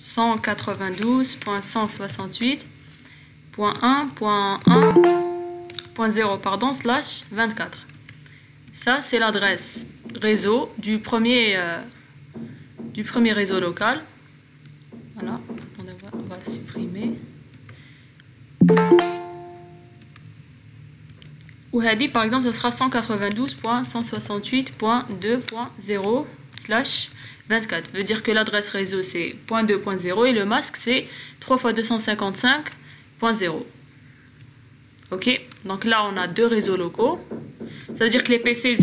192.168.1.1.0 pardon, slash 24. Ça, c'est l'adresse réseau du premier réseau local. Voilà, attendez, on va le supprimer. Ou Hadi, par exemple, ça sera 192.168.2.0 slash 24. Veut dire que l'adresse réseau c'est .2.0 et le masque c'est 3 x 255.0. Ok, donc là on a deux réseaux locaux. Ça veut dire que les PC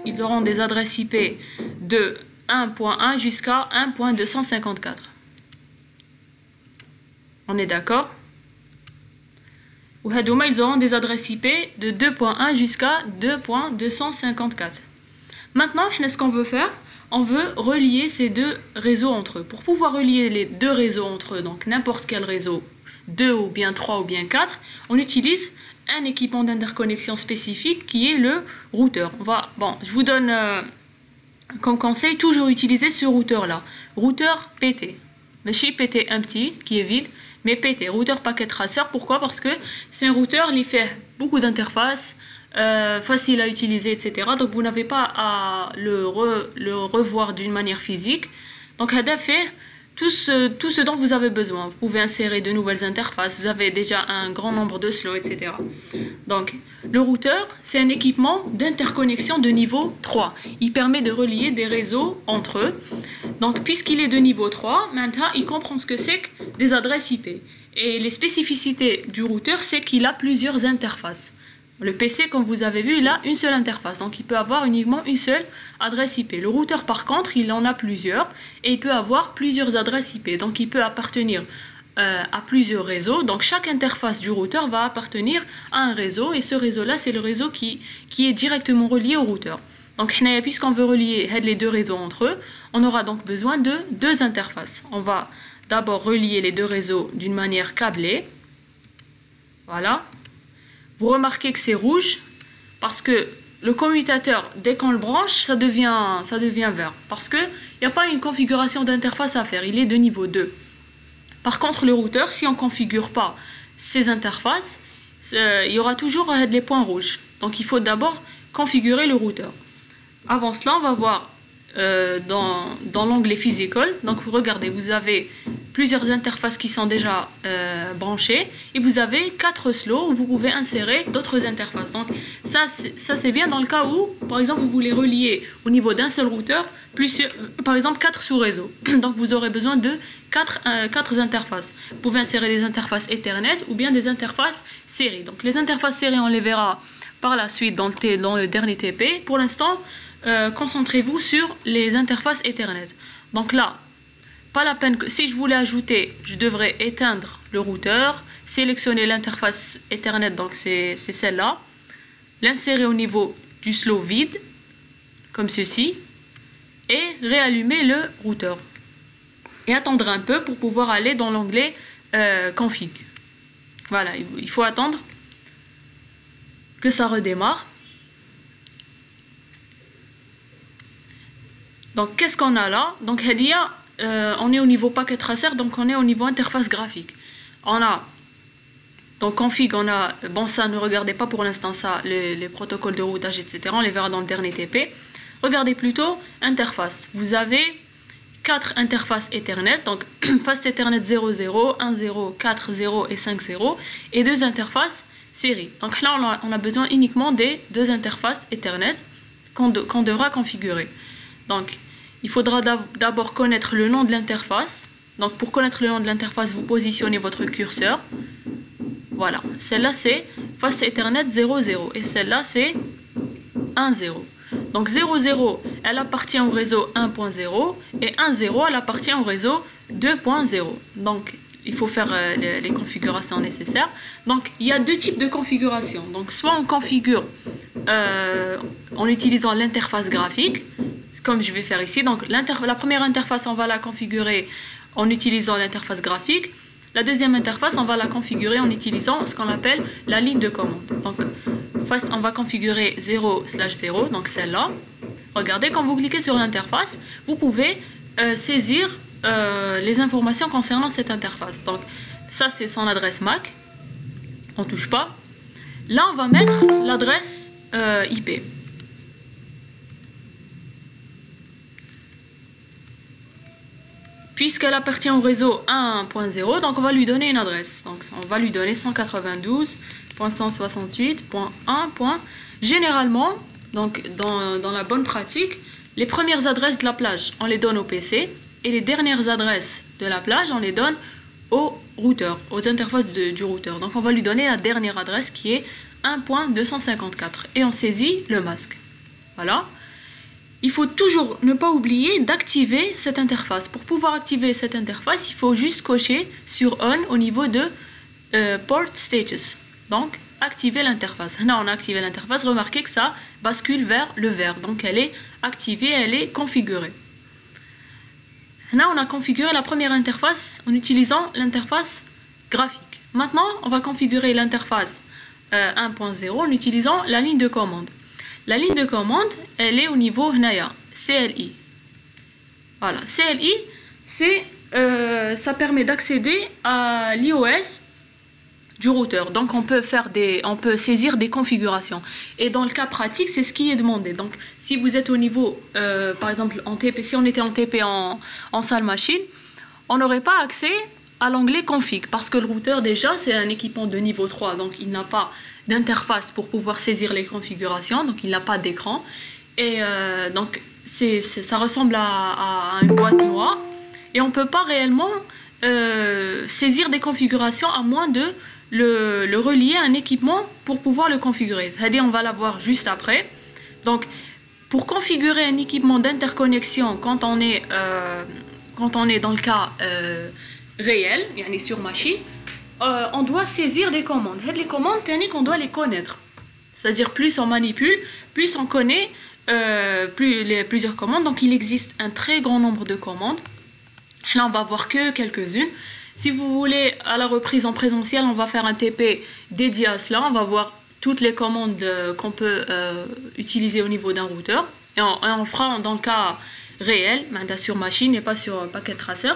ils auront des adresses IP de 1.1 jusqu'à 1.254. On est d'accord? Ou Hadouma, ils auront des adresses IP de 2.1 jusqu'à 2.254. Maintenant, ce qu'on veut faire, on veut relier ces deux réseaux entre eux. Pour pouvoir relier les deux réseaux entre eux, donc n'importe quel réseau, 2 ou bien 3 ou bien 4, on utilise un équipement d'interconnexion spécifique qui est le routeur. Je vous donne comme conseil, toujours utiliser ce routeur-là. Routeur PT. Le chip PT empty, qui est vide, mais PT, routeur packet tracer. Pourquoi? Parce que c'est un routeur qui fait beaucoup d'interfaces, facile à utiliser, etc. Donc vous n'avez pas à le revoir d'une manière physique. Donc Hada fait tout ce dont vous avez besoin. Vous pouvez insérer de nouvelles interfaces, vous avez déjà un grand nombre de slots, etc. Donc le routeur, c'est un équipement d'interconnexion de niveau 3. Il permet de relier des réseaux entre eux. Donc puisqu'il est de niveau 3, maintenant il comprend ce que c'est que des adresses IP. Et les spécificités du routeur, c'est qu'il a plusieurs interfaces. Le PC, comme vous avez vu, il a une seule interface, donc il peut avoir uniquement une seule adresse IP. Le routeur, par contre, il en a plusieurs et il peut avoir plusieurs adresses IP. Donc il peut appartenir à plusieurs réseaux. Donc chaque interface du routeur va appartenir à un réseau et ce réseau-là, c'est le réseau qui est directement relié au routeur. Donc puisqu'on veut relier les deux réseaux entre eux, on aura donc besoin de deux interfaces. On va d'abord relier les deux réseaux d'une manière câblée. Voilà. Vous remarquez que c'est rouge parce que le commutateur, dès qu'on le branche, ça devient vert. Parce qu'il n'y a pas une configuration d'interface à faire, il est de niveau 2. Par contre, le routeur, si on ne configure pas ces interfaces, il y aura toujours les points rouges. Donc il faut d'abord configurer le routeur. Avant cela, on va voir dans l'onglet Physical. Donc regardez, vous avez plusieurs interfaces qui sont déjà branchées et vous avez 4 slots où vous pouvez insérer d'autres interfaces. Donc ça c'est bien dans le cas où, par exemple, vous voulez relier au niveau d'un seul routeur, par exemple 4 sous-réseaux. Donc vous aurez besoin de 4 interfaces. Vous pouvez insérer des interfaces Ethernet ou bien des interfaces série. Donc les interfaces série, on les verra par la suite dans le dernier TP. Pour l'instant, concentrez-vous sur les interfaces Ethernet. Donc là, pas la peine que si je voulais ajouter, je devrais éteindre le routeur, sélectionner l'interface Ethernet, donc c'est celle-là, l'insérer au niveau du slot vide, comme ceci, et réallumer le routeur. Et attendre un peu pour pouvoir aller dans l'onglet config. Voilà, il faut attendre que ça redémarre. Donc qu'est-ce qu'on a là? Donc on est au niveau packet tracer, donc on est au niveau interface graphique. On a donc config, on a, bon ça ne regardez pas pour l'instant ça, les protocoles de routage, etc. On les verra dans le dernier TP. Regardez plutôt interface. Vous avez 4 interfaces Ethernet, donc Fast Ethernet 0.0, 1.0, 4.0 et 5.0, et 2 interfaces série. Donc là on a besoin uniquement des 2 interfaces Ethernet qu'on devra configurer. Donc il faudra d'abord connaître le nom de l'interface. Donc pour connaître le nom de l'interface, vous positionnez votre curseur. Voilà, celle-là c'est Fast Ethernet 0.0 et celle-là c'est 1.0. Donc 0.0 elle appartient au réseau 1.0 et 1.0 elle appartient au réseau 2.0. Donc il faut faire les configurations nécessaires. Donc il y a 2 types de configuration. Donc soit on configure en utilisant l'interface graphique, comme je vais faire ici. Donc la première interface, on va la configurer en utilisant l'interface graphique. La deuxième interface, on va la configurer en utilisant ce qu'on appelle la ligne de commande. Donc on va configurer 0/0, donc celle-là. Regardez, quand vous cliquez sur l'interface, vous pouvez saisir les informations concernant cette interface. Donc ça c'est son adresse MAC, on touche pas. Là on va mettre l'adresse IP. Puisqu'elle appartient au réseau 1.0, donc on va lui donner une adresse. Donc on va lui donner 192.168.1. Généralement, donc dans la bonne pratique, les premières adresses de la plage, on les donne au PC, et les dernières adresses de la plage, on les donne au routeur, aux interfaces du routeur. Donc on va lui donner la dernière adresse qui est 1.254 et on saisit le masque. Voilà. Il faut toujours ne pas oublier d'activer cette interface. Pour pouvoir activer cette interface, il faut juste cocher sur On au niveau de Port Status. Donc, activer l'interface. Là, on a activé l'interface. Remarquez que ça bascule vers le vert. Donc, elle est activée, elle est configurée. Là, on a configuré la première interface en utilisant l'interface graphique. Maintenant, on va configurer l'interface 1.0 en utilisant la ligne de commande. La ligne de commande, elle est au niveau Hnaya, CLI. Voilà, CLI, ça permet d'accéder à l'iOS du routeur. Donc on peut saisir des configurations. Et dans le cas pratique, c'est ce qui est demandé. Donc si vous êtes au niveau, par exemple en TP, si on était en TP en salle machine, on n'aurait pas accès à l'onglet config parce que le routeur déjà c'est un équipement de niveau 3, donc il n'a pas d'interface pour pouvoir saisir les configurations, donc il n'a pas d'écran et donc ça ressemble à une boîte noire et on ne peut pas réellement saisir des configurations à moins de le relier à un équipement pour pouvoir le configurer. C'est-à-dire on va la voir juste après. Donc pour configurer un équipement d'interconnexion quand on est dans le cas réel, yani sur machine, on doit saisir des commandes. Les commandes techniques, on doit les connaître. C'est-à-dire plus on manipule, plus on connaît plusieurs commandes. Donc il existe un très grand nombre de commandes. Là on va voir que quelques-unes. Si vous voulez, à la reprise en présentiel, on va faire un TP dédié à cela. On va voir toutes les commandes qu'on peut utiliser au niveau d'un routeur. Et on fera dans le cas réel, sur machine et pas sur Packet Tracer.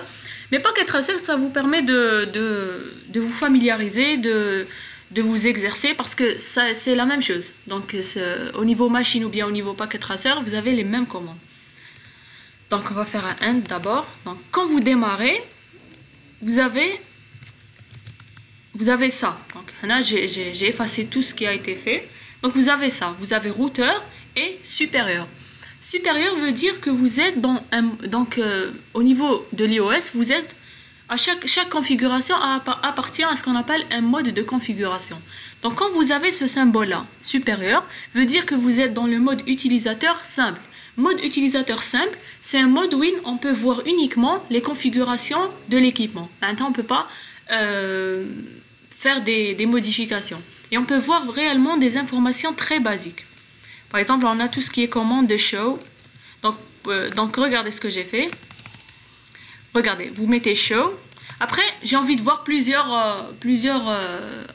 Mais Packet Tracer, ça vous permet de vous familiariser, de vous exercer parce que c'est la même chose. Donc au niveau machine ou bien au niveau Packet Tracer, vous avez les mêmes commandes. Donc on va faire un end d'abord. Donc quand vous démarrez, vous avez ça. Donc là j'ai effacé tout ce qui a été fait. Donc vous avez ça. Vous avez routeur et supérieur. Supérieur veut dire que vous êtes au niveau de l'iOS, vous êtes à chaque configuration appartient à ce qu'on appelle un mode de configuration. Donc quand vous avez ce symbole là, supérieur, veut dire que vous êtes dans le mode utilisateur simple. Mode utilisateur simple, c'est un mode où on peut voir uniquement les configurations de l'équipement. Maintenant, on ne peut pas faire des modifications. Et on peut voir réellement des informations très basiques. Par exemple, on a tout ce qui est commande de show. Donc regardez ce que j'ai fait. Regardez, vous mettez show. Après, j'ai envie de voir plusieurs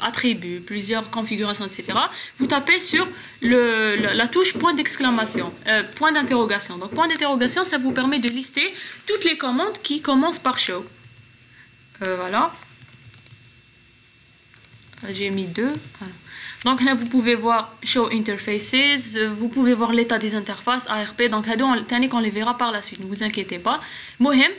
attributs, plusieurs configurations, etc. Vous tapez sur la touche point d'exclamation, point d'interrogation. Donc point d'interrogation, ça vous permet de lister toutes les commandes qui commencent par show. Voilà. J'ai mis 2. Voilà. Donc là, vous pouvez voir Show Interfaces, vous pouvez voir l'état des interfaces, ARP. Donc, on les verra par la suite, ne vous inquiétez pas. Mohem,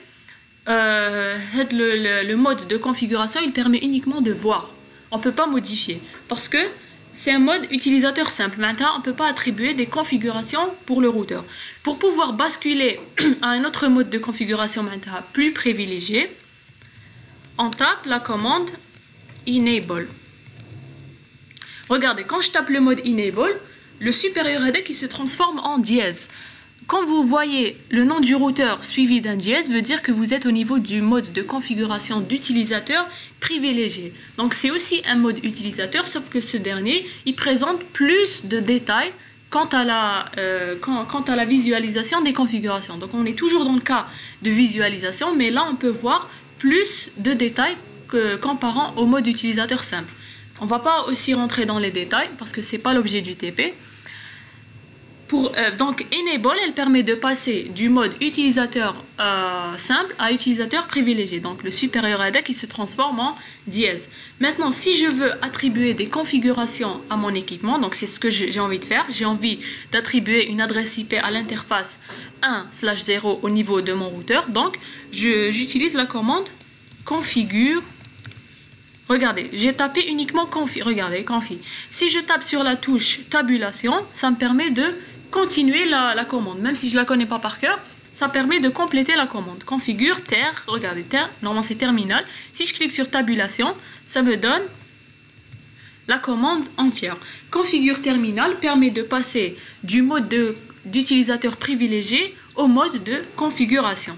le mode de configuration, il permet uniquement de voir. On ne peut pas modifier parce que c'est un mode utilisateur simple. Maintenant, on ne peut pas attribuer des configurations pour le routeur. Pour pouvoir basculer à un autre mode de configuration maintenant plus privilégié, on tape la commande Enable. Regardez, quand je tape le mode Enable, le supérieur AD qui se transforme en dièse. Quand vous voyez le nom du routeur suivi d'un dièse, veut dire que vous êtes au niveau du mode de configuration d'utilisateur privilégié. Donc c'est aussi un mode utilisateur, sauf que ce dernier, il présente plus de détails quant à la visualisation des configurations. Donc on est toujours dans le cas de visualisation, mais là on peut voir plus de détails comparant au mode utilisateur simple. On ne va pas aussi rentrer dans les détails parce que ce n'est pas l'objet du TP. Donc Enable, elle permet de passer du mode utilisateur simple à utilisateur privilégié. Donc le supérieur à qui se transforme en dièse. Maintenant, si je veux attribuer des configurations à mon équipement, donc c'est ce que j'ai envie de faire. J'ai envie d'attribuer une adresse IP à l'interface 1/0 au niveau de mon routeur. Donc j'utilise la commande configure. Regardez, j'ai tapé uniquement config. Regardez, config. Si je tape sur la touche tabulation, ça me permet de continuer la commande. Même si je ne la connais pas par cœur, ça permet de compléter la commande. Configure, ter, regardez, ter, normalement c'est terminal. Si je clique sur tabulation, ça me donne la commande entière. Configure terminal permet de passer du mode d'utilisateur privilégié au mode de configuration.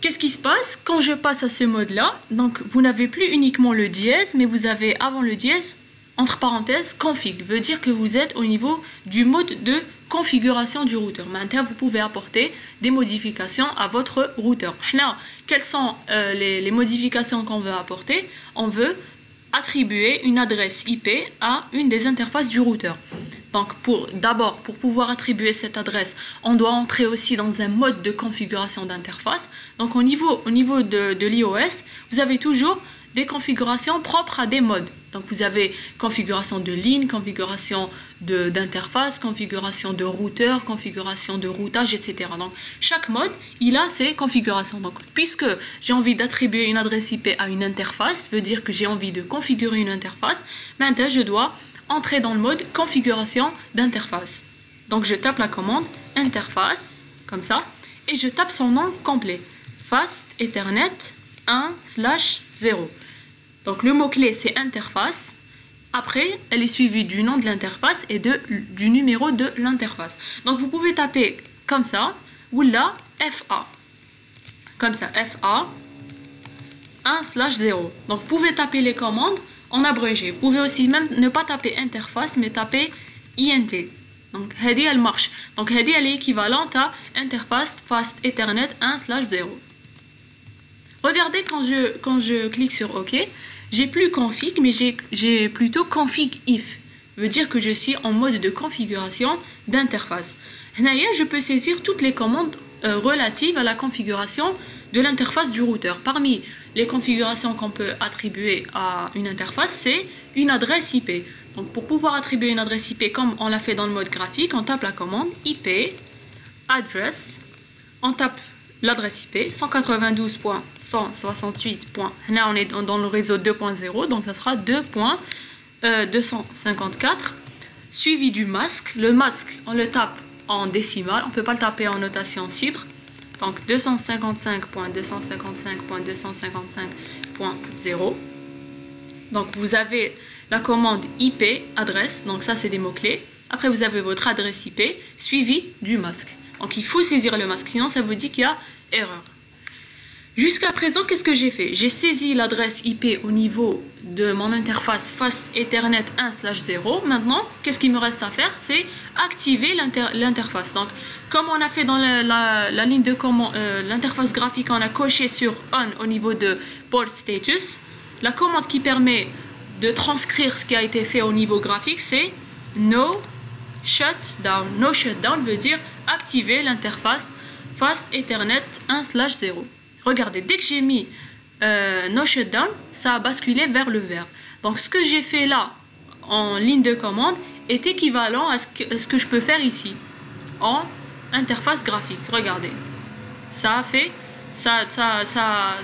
Qu'est-ce qui se passe quand je passe à ce mode-là? Donc, vous n'avez plus uniquement le dièse, mais vous avez avant le dièse, entre parenthèses, config. Veut dire que vous êtes au niveau du mode de configuration du routeur. Maintenant, vous pouvez apporter des modifications à votre routeur. Là, quelles sont les modifications qu'on veut apporter? On veut attribuer une adresse IP à une des interfaces du routeur. Donc d'abord, pour pouvoir attribuer cette adresse, on doit entrer aussi dans un mode de configuration d'interface. Donc au niveau de l'iOS, vous avez toujours des configurations propres à des modes. Donc vous avez configuration de ligne, configuration d'interface, configuration de routeur, configuration de routage, etc. Donc chaque mode, il a ses configurations. Donc puisque j'ai envie d'attribuer une adresse IP à une interface, veut dire que j'ai envie de configurer une interface, maintenant je dois entrer dans le mode configuration d'interface. Donc je tape la commande interface, comme ça, et je tape son nom complet. Fast Ethernet 1/0. Donc le mot-clé c'est interface. Après, elle est suivie du nom de l'interface et du numéro de l'interface. Donc vous pouvez taper comme ça, ou là, FA. Comme ça, FA 1/0. Donc vous pouvez taper les commandes en abrégé. Vous pouvez aussi même ne pas taper interface, mais taper INT. Donc, Hadi, elle marche. Donc, Hadi, elle est équivalente à interface Fast Ethernet 1/0. Regardez quand je clique sur OK, j'ai plus config, mais j'ai plutôt config if. Veut dire que je suis en mode de configuration d'interface. Là, je peux saisir toutes les commandes relatives à la configuration de l'interface du routeur. Parmi les configurations qu'on peut attribuer à une interface, c'est une adresse IP. Donc pour pouvoir attribuer une adresse IP comme on l'a fait dans le mode graphique, on tape la commande IP address, on tape l'adresse IP 192.168. Là on est dans le réseau 2.0, donc ça sera 2.254 suivi du masque. Le masque on le tape en décimale, on ne peut pas le taper en notation CIDR. Donc 255.255.255.0. Donc vous avez la commande IP adresse, donc ça c'est des mots-clés. Après vous avez votre adresse IP suivi du masque. Donc il faut saisir le masque, sinon ça vous dit qu'il y a erreur. Jusqu'à présent, qu'est-ce que j'ai fait? J'ai saisi l'adresse IP au niveau de mon interface Fast Ethernet 1/0. Maintenant, qu'est-ce qu'il me reste à faire? C'est activer l'interface. Donc, comme on a fait dans la ligne de commande, l'interface graphique, on a coché sur On au niveau de Port Status. La commande qui permet de transcrire ce qui a été fait au niveau graphique, c'est No Shutdown. No Shutdown veut dire activer l'interface Fast Ethernet 1/0. Regardez, dès que j'ai mis No Shutdown, ça a basculé vers le vert. Donc ce que j'ai fait là en ligne de commande est équivalent à ce que je peux faire ici en interface graphique. Regardez, ça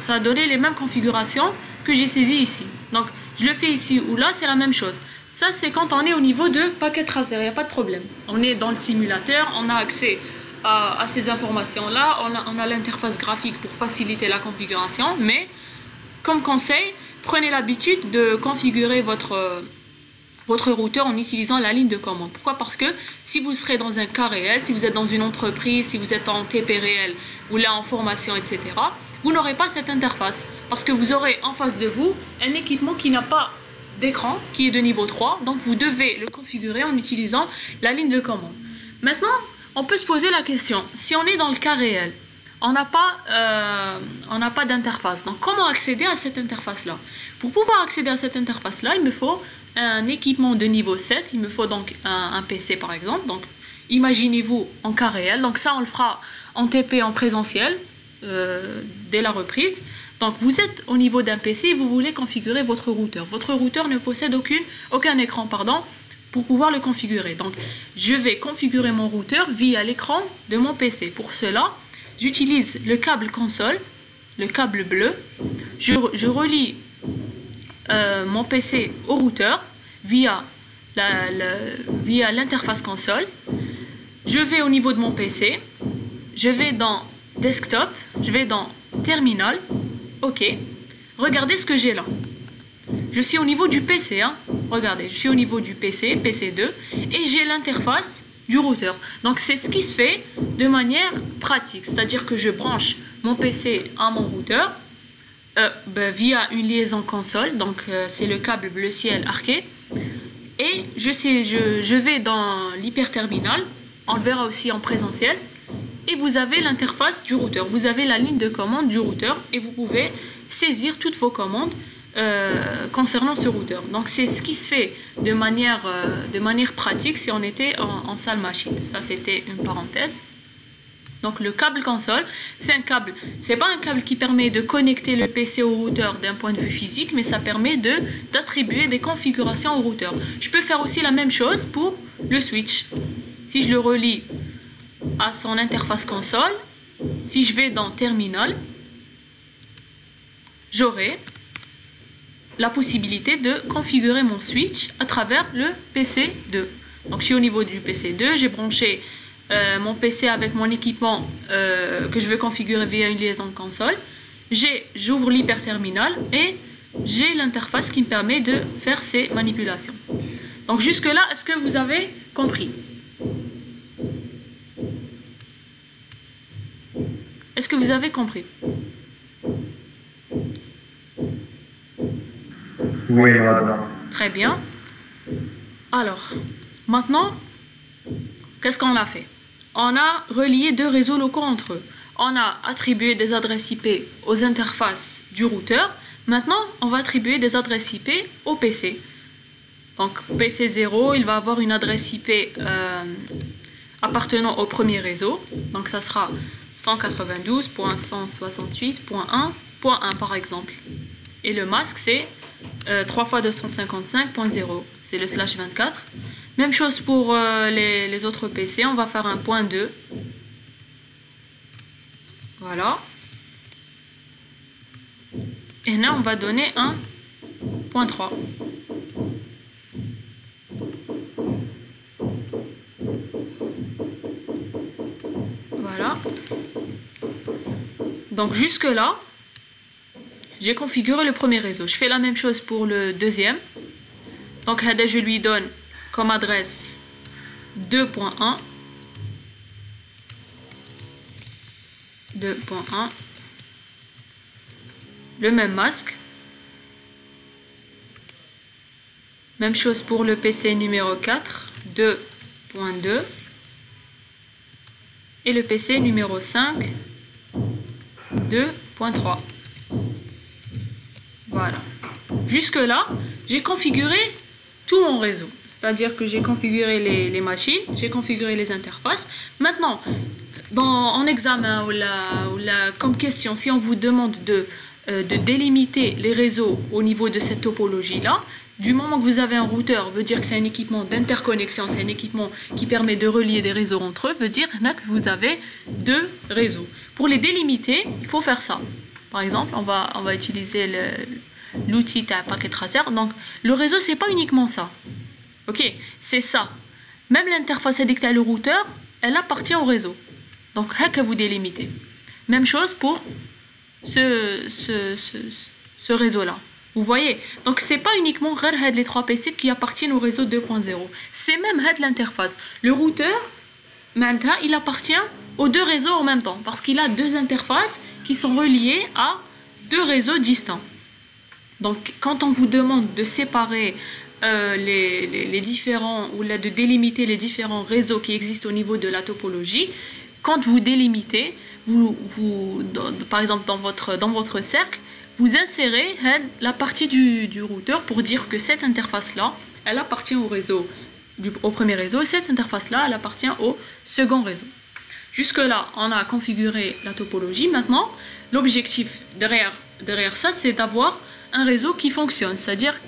a donné les mêmes configurations que j'ai saisies ici. Donc je le fais ici ou là, c'est la même chose. Ça c'est quand on est au niveau de packet tracer, il n'y a pas de problème. On est dans le simulateur, on a accès à ces informations-là, on a l'interface graphique pour faciliter la configuration, mais comme conseil, prenez l'habitude de configurer votre routeur en utilisant la ligne de commande. Pourquoi? Parce que si vous serez dans un cas réel, si vous êtes dans une entreprise, si vous êtes en TP réel ou là en formation, etc., vous n'aurez pas cette interface parce que vous aurez en face de vous un équipement qui n'a pas d'écran, qui est de niveau 3, donc vous devez le configurer en utilisant la ligne de commande. Maintenant, on peut se poser la question, si on est dans le cas réel, on n'a pas d'interface. Donc, comment accéder à cette interface-là? Pour pouvoir accéder à cette interface-là, il me faut un équipement de niveau 7. Il me faut donc un PC, par exemple. Donc, imaginez-vous en cas réel. Donc ça, on le fera en TP, en présentiel, dès la reprise. Donc vous êtes au niveau d'un PC et vous voulez configurer votre routeur. Votre routeur ne possède aucun écran, pour pouvoir le configurer. Donc je vais configurer mon routeur via l'écran de mon PC. Pour cela, j'utilise le câble console, le câble bleu. Je relie mon PC au routeur via l'interface console. Je vais au niveau de mon PC, je vais dans desktop, je vais dans terminal. Ok, regardez ce que j'ai là. Je suis au niveau du PC, hein. Regardez, je suis au niveau du PC, PC2, et j'ai l'interface du routeur. Donc c'est ce qui se fait de manière pratique, c'est-à-dire que je branche mon PC à mon routeur via une liaison console, donc c'est le câble bleu ciel arqué, et je vais dans l'hyperterminal, on le verra aussi en présentiel, et vous avez l'interface du routeur, vous avez la ligne de commande du routeur, et vous pouvez saisir toutes vos commandes concernant ce routeur. Donc c'est ce qui se fait de manière pratique si on était en salle machine. Ça c'était une parenthèse. Donc le câble console, c'est pas un câble qui permet de connecter le PC au routeur d'un point de vue physique, mais ça permet d'attribuer des configurations au routeur. Je peux faire aussi la même chose pour le switch. Si je le relie à son interface console, si je vais dans terminal, j'aurai la possibilité de configurer mon switch à travers le PC2. Donc je suis au niveau du PC2, j'ai branché mon PC avec mon équipement que je veux configurer via une liaison console. J'ouvre l'hyperterminal et j'ai l'interface qui me permet de faire ces manipulations. Donc jusque là, est-ce que vous avez compris? Est-ce que vous avez compris? Oui, madame. Très bien. Alors, maintenant, qu'est-ce qu'on a fait? On a relié deux réseaux locaux entre eux. On a attribué des adresses IP aux interfaces du routeur. Maintenant, on va attribuer des adresses IP au PC. Donc, PC 0, il va avoir une adresse IP appartenant au premier réseau. Donc, ça sera 192.168.1.1 par exemple. Et le masque, c'est 3 x 255.0, c'est le /24. Même chose pour les autres PC, on va faire un .2. Voilà. Et là, on va donner un .3. Voilà. Donc jusque là, j'ai configuré le premier réseau. Je fais la même chose pour le deuxième. Donc je lui donne comme adresse 2.1. 2.1. Le même masque. Même chose pour le PC numéro 4. 2.2. Et le PC numéro 5. 2.3. Voilà. Jusque là, j'ai configuré tout mon réseau. C'est-à-dire que j'ai configuré les machines, j'ai configuré les interfaces. Maintenant, en examen ou comme question, si on vous demande de délimiter les réseaux au niveau de cette topologie-là, du moment que vous avez un routeur, veut dire que c'est un équipement d'interconnexion, c'est un équipement qui permet de relier des réseaux entre eux, veut dire que vous avez deux réseaux. Pour les délimiter, il faut faire ça. Par exemple, on va utiliser l'outil Packet Tracer. Donc, le réseau, c'est pas uniquement ça. Ok, c'est ça. Même l'interface avec le routeur, elle appartient au réseau. Donc, que vous délimitez. Même chose pour ce réseau-là. Vous voyez? Donc, c'est pas uniquement les 3 PC qui appartiennent au réseau 2.0. C'est même l'interface. Le routeur, il appartient aux deux réseaux en même temps. Parce qu'il a deux interfaces qui sont reliées à deux réseaux distants. Donc, quand on vous demande de séparer les différents, ou de délimiter les différents réseaux qui existent au niveau de la topologie, quand vous délimitez, par exemple dans votre cercle, vous insérez la partie du routeur pour dire que cette interface-là, elle appartient au réseau au premier réseau et cette interface-là, elle appartient au second réseau. Jusque-là, on a configuré la topologie. Maintenant, l'objectif derrière ça, c'est d'avoir un réseau qui fonctionne, c'est-à-dire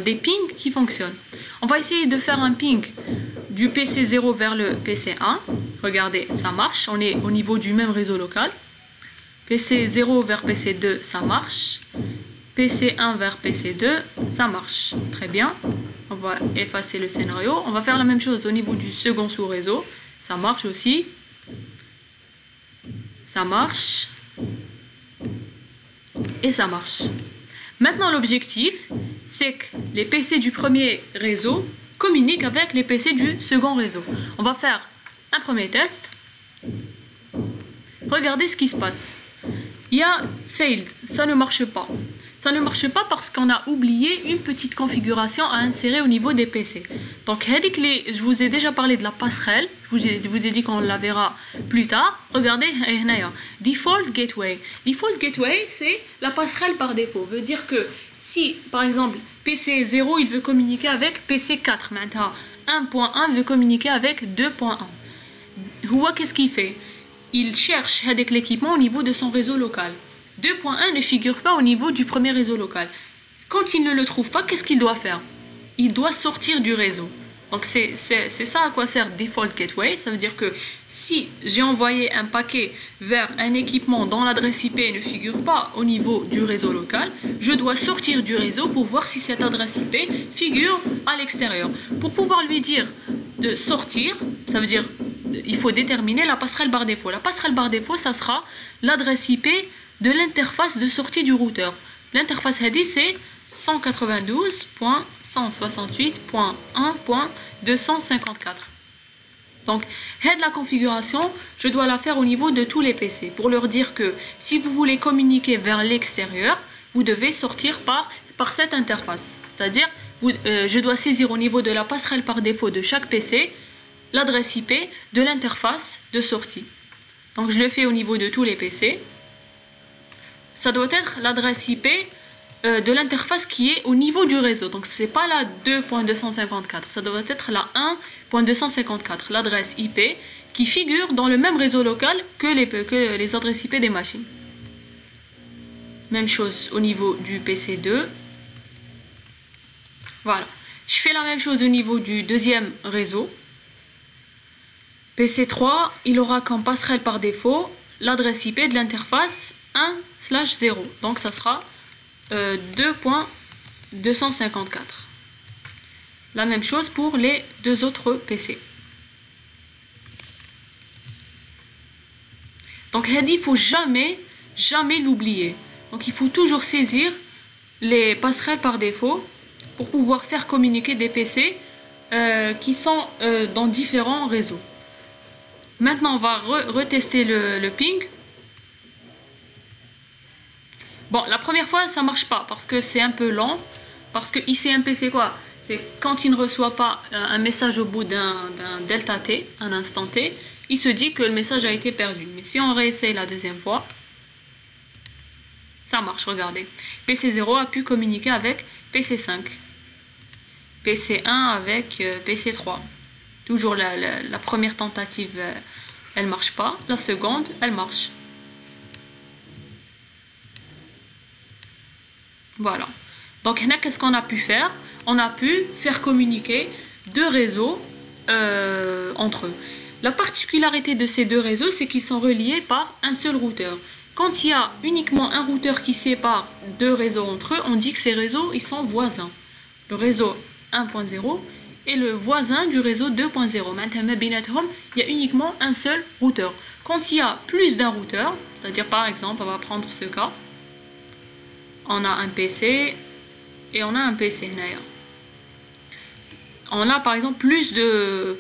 des pings qui fonctionnent. On va essayer de faire un ping du PC 0 vers le PC 1. Regardez, ça marche, on est au niveau du même réseau local. PC 0 vers PC 2, ça marche. PC 1 vers PC 2, ça marche. Très bien. On va effacer le scénario. On va faire la même chose au niveau du second sous-réseau. Ça marche aussi. Ça marche. Et ça marche. Maintenant, l'objectif, c'est que les PC du premier réseau communiquent avec les PC du second réseau. On va faire un premier test. Regardez ce qui se passe. Il y a failed, ça ne marche pas. Ça ne marche pas parce qu'on a oublié une petite configuration à insérer au niveau des PC. Donc, je vous ai déjà parlé de la passerelle. Je vous ai dit qu'on la verra plus tard. Regardez, Default Gateway. Default Gateway, c'est la passerelle par défaut. Veut dire que si, par exemple, PC 0, il veut communiquer avec PC 4. Maintenant, 1.1 veut communiquer avec 2.1. Qu'est-ce qu'il fait? Il cherche l'équipement au niveau de son réseau local. 2.1 ne figure pas au niveau du premier réseau local. Quand il ne le trouve pas, qu'est-ce qu'il doit faire? Il doit sortir du réseau. Donc c'est ça à quoi sert Default Gateway. Ça veut dire que si j'ai envoyé un paquet vers un équipement dont l'adresse IP ne figure pas au niveau du réseau local, je dois sortir du réseau pour voir si cette adresse IP figure à l'extérieur. Pour pouvoir lui dire de sortir, ça veut dire il faut déterminer la passerelle par défaut. La passerelle par défaut, ça sera l'adresse IP de l'interface de sortie du routeur. L'interface heady, c'est 192.168.1.254. Donc, la configuration, je dois la faire au niveau de tous les PC pour leur dire que si vous voulez communiquer vers l'extérieur, vous devez sortir par cette interface. C'est-à-dire, je dois saisir au niveau de la passerelle par défaut de chaque PC l'adresse IP de l'interface de sortie. Donc, je le fais au niveau de tous les PC. Ça doit être l'adresse IP de l'interface qui est au niveau du réseau. Donc, ce n'est pas la 2.254, ça doit être la 1.254, l'adresse IP qui figure dans le même réseau local que les adresses IP des machines. Même chose au niveau du PC 2. Voilà. Je fais la même chose au niveau du deuxième réseau. PC 3, il aura comme passerelle par défaut l'adresse IP de l'interface 1/0. Donc ça sera 2.254. La même chose pour les deux autres PC. Donc il ne faut jamais l'oublier. Donc il faut toujours saisir les passerelles par défaut pour pouvoir faire communiquer des PC qui sont dans différents réseaux. Maintenant, on va retester le ping. Bon, la première fois, ça marche pas parce que c'est un peu lent. Parce que ICMP, c'est quoi? C'est quand il ne reçoit pas un message au bout d'un delta T, un instant T, il se dit que le message a été perdu. Mais si on réessaye la deuxième fois, ça marche, regardez. PC0 a pu communiquer avec PC5. PC1 avec PC3. Toujours la première tentative, elle marche pas. La seconde, elle marche. Voilà. Donc, qu'est-ce qu'on a pu faire? On a pu faire communiquer deux réseaux entre eux. La particularité de ces deux réseaux, c'est qu'ils sont reliés par un seul routeur. Quand il y a uniquement un routeur qui sépare deux réseaux entre eux, on dit que ces réseaux, ils sont voisins. Le réseau 1.0 et le voisin du réseau 2.0. Maintenant, il y a uniquement un seul routeur. Quand il y a plus d'un routeur, c'est-à-dire par exemple, on va prendre ce cas, on a un PC et on a un PC. On a par exemple plus de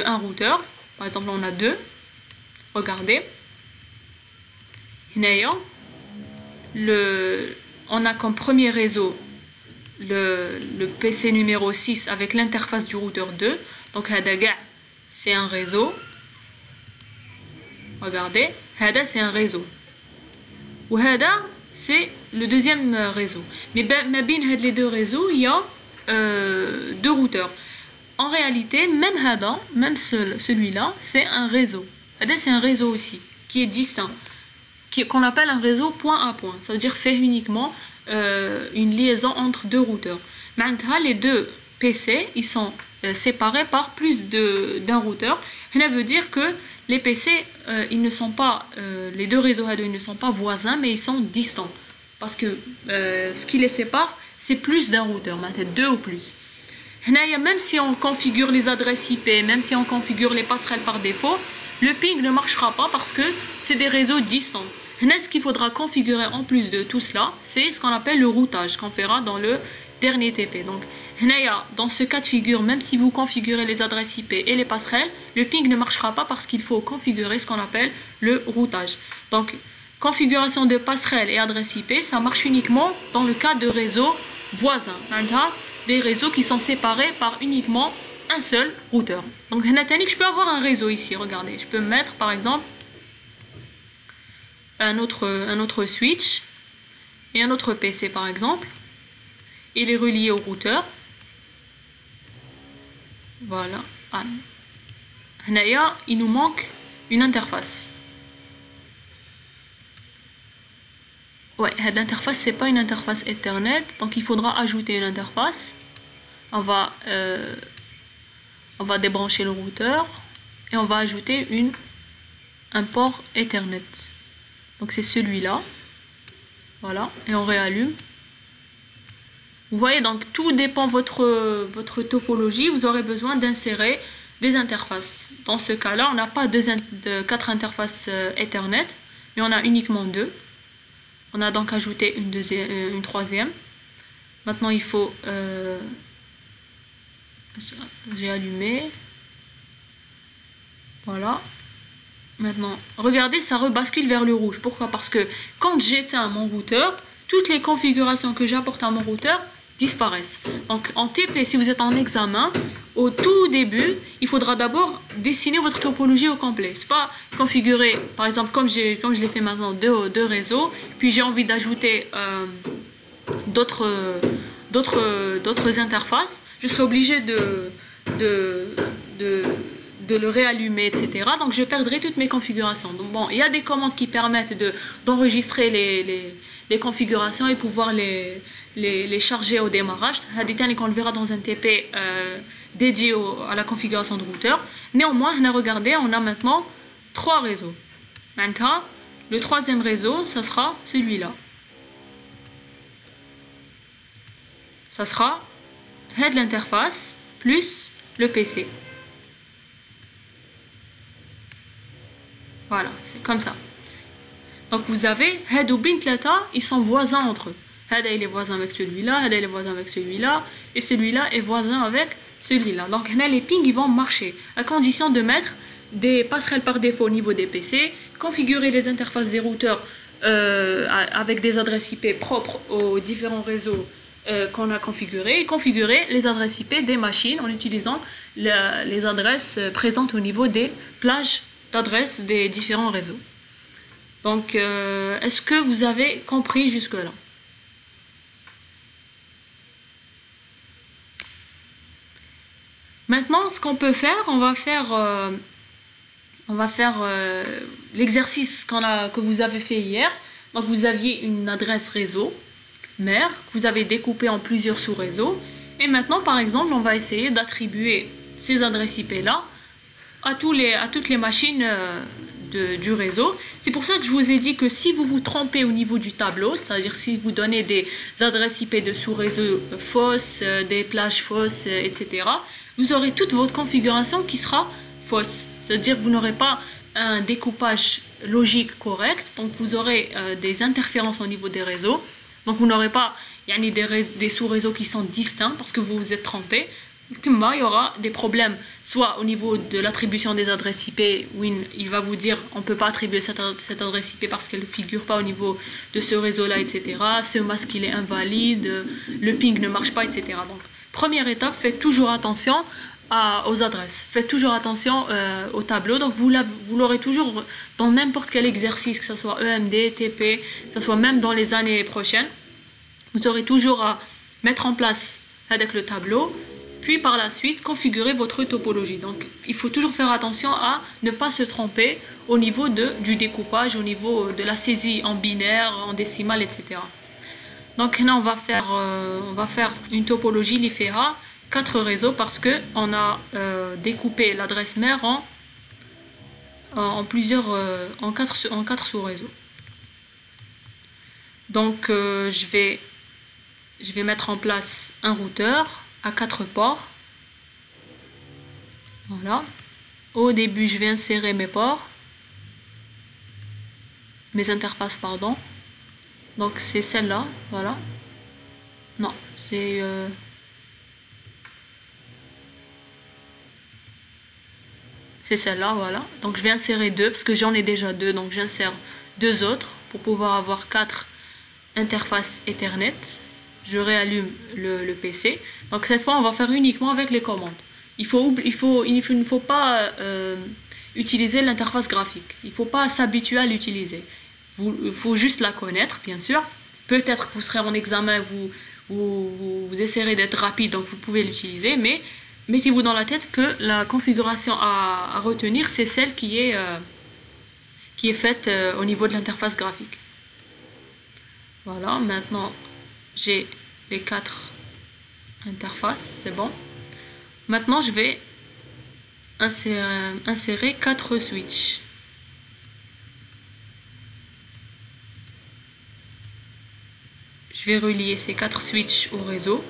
un routeur. Par exemple, on a deux. Regardez. On a comme premier réseau le PC numéro 6 avec l'interface du routeur 2. Donc, c'est un réseau. Regardez, c'est un réseau. Ou c'est le deuxième réseau. Mais les deux réseaux, il y a deux routeurs. en réalité, même celui-là, c'est un réseau. C'est un réseau aussi, qui est distinct, qu'on appelle un réseau point à point. Ça veut dire fait uniquement une liaison entre deux routeurs. Maintenant, les deux PC, ils sont séparés par plus d'un routeur. Ça veut dire que les PC, ils ne sont pas, les deux réseaux ils ne sont pas voisins, mais ils sont distants. Parce que ce qui les sépare, c'est plus d'un routeur, maintenant 2 ou plus. Même si on configure les adresses IP, même si on configure les passerelles par défaut, le ping ne marchera pas parce que c'est des réseaux distants. Ce qu'il faudra configurer en plus de tout cela, c'est ce qu'on appelle le routage, qu'on fera dans le dernier TP. Donc, dans ce cas de figure, même si vous configurez les adresses IP et les passerelles, le ping ne marchera pas parce qu'il faut configurer ce qu'on appelle le routage. Donc, configuration de passerelles et adresses IP, ça marche uniquement dans le cas de réseaux voisins. Des réseaux qui sont séparés par uniquement un seul routeur. Donc, je peux avoir un réseau ici, regardez. Je peux mettre, par exemple, un autre switch et un autre PC, par exemple. Et les relier au routeur. Voilà. Il nous manque une interface. Ouais, l'interface, c'est pas une interface Ethernet, donc il faudra ajouter une interface. On va débrancher le routeur et on va ajouter un port Ethernet. Donc c'est celui-là. Voilà, et on réallume. Vous voyez, donc tout dépend de votre topologie. Vous aurez besoin d'insérer des interfaces. Dans ce cas-là, on n'a pas 4 interfaces Ethernet, mais on a uniquement 2. On a donc ajouté une troisième. Maintenant, il faut... j'ai allumé. Voilà. Maintenant, regardez, ça rebascule vers le rouge. Pourquoi? Parce que quand j'éteins mon routeur, toutes les configurations que j'apporte à mon routeur disparaissent. Donc en TP, si vous êtes en examen, au tout début, il faudra d'abord dessiner votre topologie au complet. C'est pas configurer, par exemple, comme je l'ai fait maintenant, deux réseaux, puis j'ai envie d'ajouter d'autres interfaces. Je serai obligé de le réallumer, etc. Donc je perdrai toutes mes configurations. Donc bon, il y a des commandes qui permettent d'enregistrer les configurations et pouvoir les charger au démarrage. On le verra dans un TP dédié à la configuration de routeur. Néanmoins, regardez, on a maintenant 3 réseaux. Maintenant, le troisième réseau, ça sera celui-là. Ça sera l'interface plus le PC. Voilà, c'est comme ça. Donc vous avez Head ou Bin Tlata, ils sont voisins entre eux. Head il est voisin avec celui-là, Head il est voisin avec celui-là, et celui-là est voisin avec celui-là. Donc les pings ils vont marcher, à condition de mettre des passerelles par défaut au niveau des PC, configurer les interfaces des routeurs avec des adresses IP propres aux différents réseaux qu'on a configurés, et configurer les adresses IP des machines en utilisant les adresses présentes au niveau des plages d'adresses des différents réseaux. Donc, est-ce que vous avez compris jusque-là? Maintenant, ce qu'on peut faire, on va faire l'exercice que vous avez fait hier. Donc, vous aviez une adresse réseau mère que vous avez découpée en plusieurs sous-réseaux. Et maintenant, par exemple, on va essayer d'attribuer ces adresses IP-là à toutes les machines du réseau. C'est pour ça que je vous ai dit que si vous vous trompez au niveau du tableau, c'est-à-dire si vous donnez des adresses IP de sous-réseaux fausses, des plages fausses, etc., vous aurez toute votre configuration qui sera fausse. C'est-à-dire que vous n'aurez pas un découpage logique correct, donc vous aurez des interférences au niveau des réseaux. Donc vous n'aurez pas des sous-réseaux qui sont distincts parce que vous vous êtes trompé. Il y aura des problèmes, soit au niveau de l'attribution des adresses IP, où il va vous dire on ne peut pas attribuer cette adresse IP parce qu'elle ne figure pas au niveau de ce réseau-là, etc. Ce masque il est invalide, le ping ne marche pas, etc. Donc, première étape, faites toujours attention aux adresses. Faites toujours attention au tableau. Donc, vous l'aurez toujours dans n'importe quel exercice, que ce soit EMD, TP, que ce soit même dans les années prochaines. Vous aurez toujours à mettre en place avec le tableau. puis par la suite configurer votre topologie. Donc il faut toujours faire attention à ne pas se tromper au niveau du découpage, au niveau de la saisie en binaire, en décimal, etc. Donc là on va faire une topologie LIFERA 4 réseaux parce que on a découpé l'adresse mère en 4 sous-réseaux. Donc je vais mettre en place un routeur à 4 ports. Voilà. Au début, je vais insérer mes ports, mes interfaces, pardon. Donc c'est celle-là, voilà. Non, c'est celle-là, voilà. Donc je vais insérer 2 parce que j'en ai déjà 2, donc j'insère 2 autres pour pouvoir avoir 4 interfaces Ethernet. Je réallume le PC. Donc cette fois, on va faire uniquement avec les commandes. Il ne faut pas utiliser l'interface graphique. Il ne faut pas s'habituer à l'utiliser. Il faut juste la connaître, bien sûr. Peut-être que vous serez en examen, vous essayerez d'être rapide, donc vous pouvez l'utiliser, mais mettez-vous dans la tête que la configuration à retenir, c'est celle qui est faite au niveau de l'interface graphique. Voilà, maintenant j'ai les 4 interfaces, c'est bon. Maintenant je vais insérer 4 switches. Je vais relier ces 4 switches au réseau.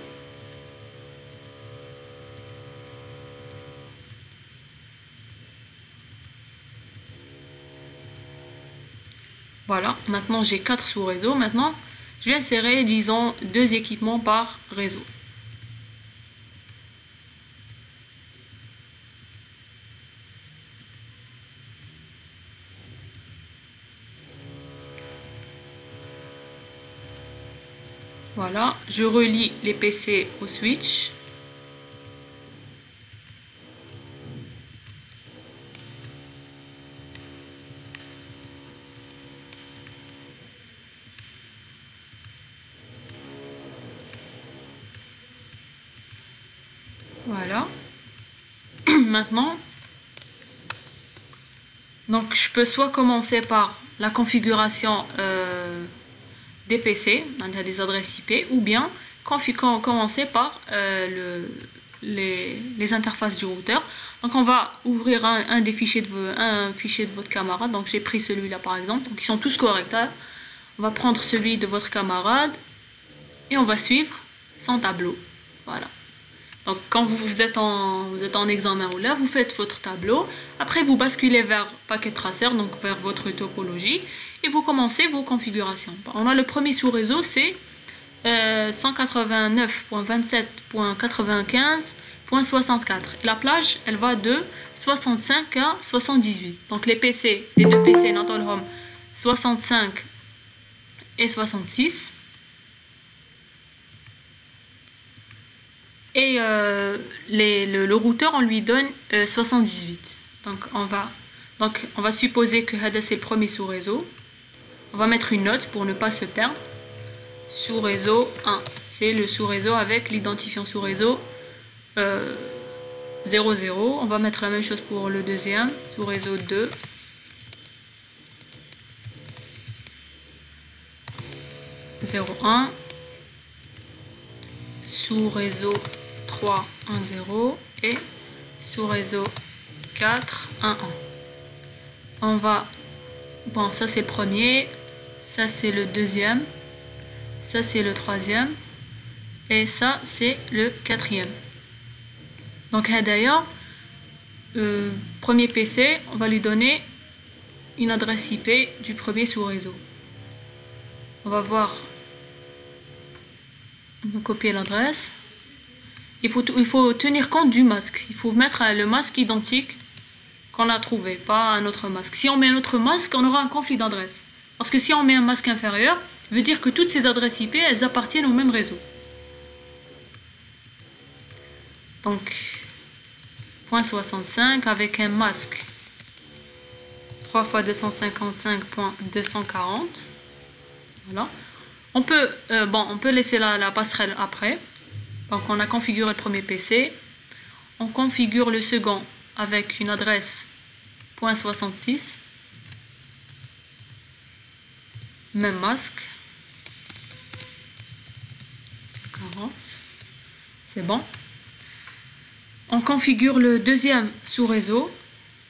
Voilà, maintenant j'ai 4 sous-réseaux. Maintenant, je vais insérer, disons, 2 équipements par réseau. Voilà, je relie les PC au switch. Voilà. Maintenant, donc je peux soit commencer par la configuration des PC, des adresses IP, ou bien commencer par les interfaces du routeur. Donc on va ouvrir un fichier de votre camarade. Donc j'ai pris celui-là par exemple. Donc ils sont tous corrects. Hein. On va prendre celui de votre camarade et on va suivre son tableau. Voilà. Donc quand vous êtes en examen ou là, vous faites votre tableau. Après vous basculez vers Packet Tracer, donc vers votre topologie, et vous commencez vos configurations. On a le premier sous-réseau, c'est 189.27.95.64. Et la plage, elle va de 65 à 78. Donc les deux PC Natal Home 65 et 66. Et le routeur, on lui donne 78. Donc on va supposer que Hada c'est le premier sous-réseau. On va mettre une note pour ne pas se perdre. Sous-réseau 1, c'est le sous-réseau avec l'identifiant sous-réseau 00. On va mettre la même chose pour le deuxième, sous-réseau 2. Sous-réseau 3, 1, 0 et sous-réseau 4, 1, 1. On va... Bon, ça c'est le premier, ça c'est le deuxième, ça c'est le troisième et ça c'est le quatrième. Donc d'ailleurs, premier PC, on va lui donner une adresse IP du premier sous-réseau. On va voir... On va copier l'adresse. Il faut tenir compte du masque. Il faut mettre le masque identique qu'on a trouvé, pas un autre masque. Si on met un autre masque, on aura un conflit d'adresse. Parce que si on met un masque inférieur, ça veut dire que toutes ces adresses IP, elles appartiennent au même réseau. Donc, .65 avec un masque 3 x 255.240. Voilà. On peut laisser la passerelle après. Donc on a configuré le premier PC, on configure le second avec une adresse .66, même masque, 40, c'est bon. On configure le deuxième sous-réseau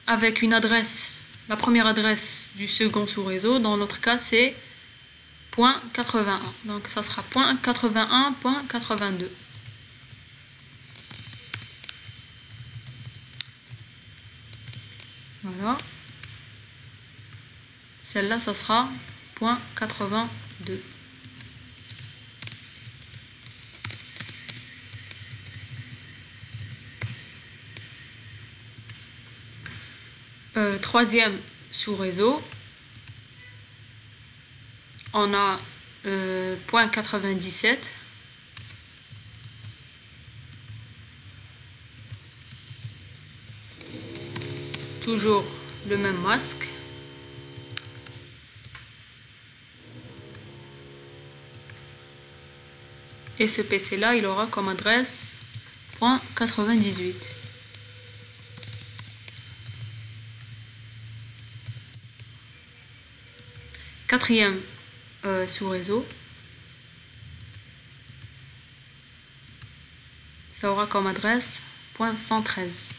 avec une adresse, la première adresse du second sous-réseau, dans notre cas c'est .81, donc ça sera .81.82. Voilà. Celle-là, ça sera .82. Troisième sous-réseau, on a .97. Toujours le même masque. Et ce PC là, il aura comme adresse .98. Quatrième sous-réseau, ça aura comme adresse .113.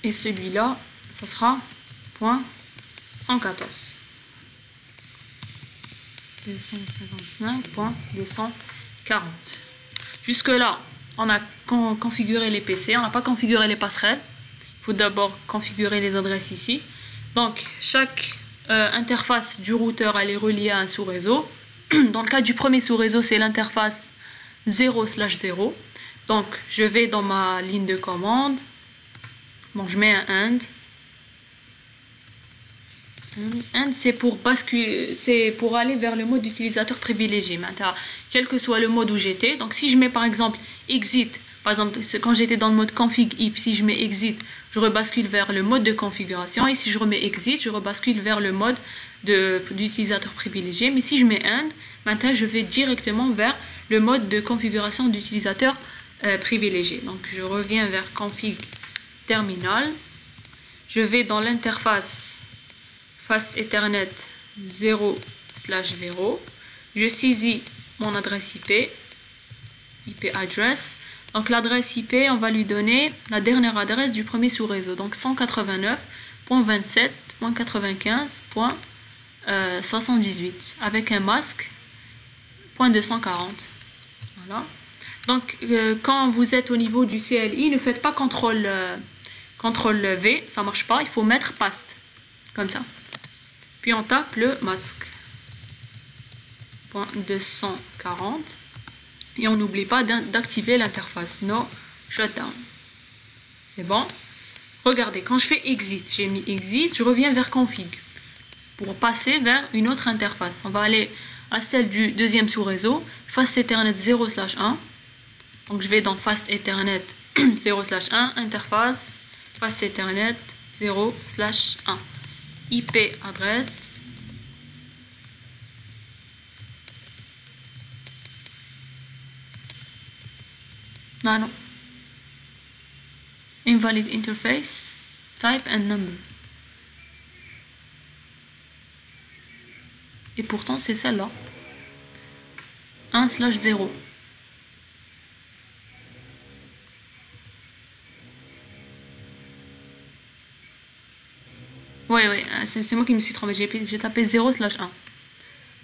Et celui-là, ça sera .114. 255.240. Jusque là, on a configuré les PC, on n'a pas configuré les passerelles. Il faut d'abord configurer les adresses ici. Donc, chaque interface du routeur, elle est reliée à un sous-réseau. Dans le cas du premier sous-réseau, c'est l'interface 0/0. Donc, je vais dans ma ligne de commande. Bon, je mets un AND. AND, c'est pour basculer, c'est pour aller vers le mode d'utilisateur privilégié. Maintenant, quel que soit le mode où j'étais. Donc, si je mets par exemple exit, par exemple, quand j'étais dans le mode config if, si je mets exit, je rebascule vers le mode de configuration. Et si je remets exit, je rebascule vers le mode d'utilisateur privilégié. Mais si je mets AND, maintenant, je vais directement vers le mode de configuration d'utilisateur privilégié. Donc, je reviens vers config terminal. Je vais dans l'interface Fast Ethernet 0/0. Je saisis mon adresse IP address. Donc l'adresse IP, on va lui donner la dernière adresse du premier sous-réseau. Donc 189.27.95.78 avec un masque .240. Voilà. Donc quand vous êtes au niveau du CLI, ne faites pas CTRL V, ça marche pas. Il faut mettre PAST comme ça. Puis on tape le masque .240 et on n'oublie pas d'activer l'interface No Shutdown. C'est bon. Regardez, quand je fais exit, j'ai mis exit, je reviens vers config pour passer vers une autre interface. On va aller à celle du deuxième sous-réseau, Fast Ethernet 0/1. Donc je vais dans Fast Ethernet 0/1, interface Fast Ethernet 0/1. IP adresse non. Invalid interface type and number. Et pourtant c'est celle-là 1/0. Ouais, c'est moi qui me suis trompée, j'ai tapé 0/1.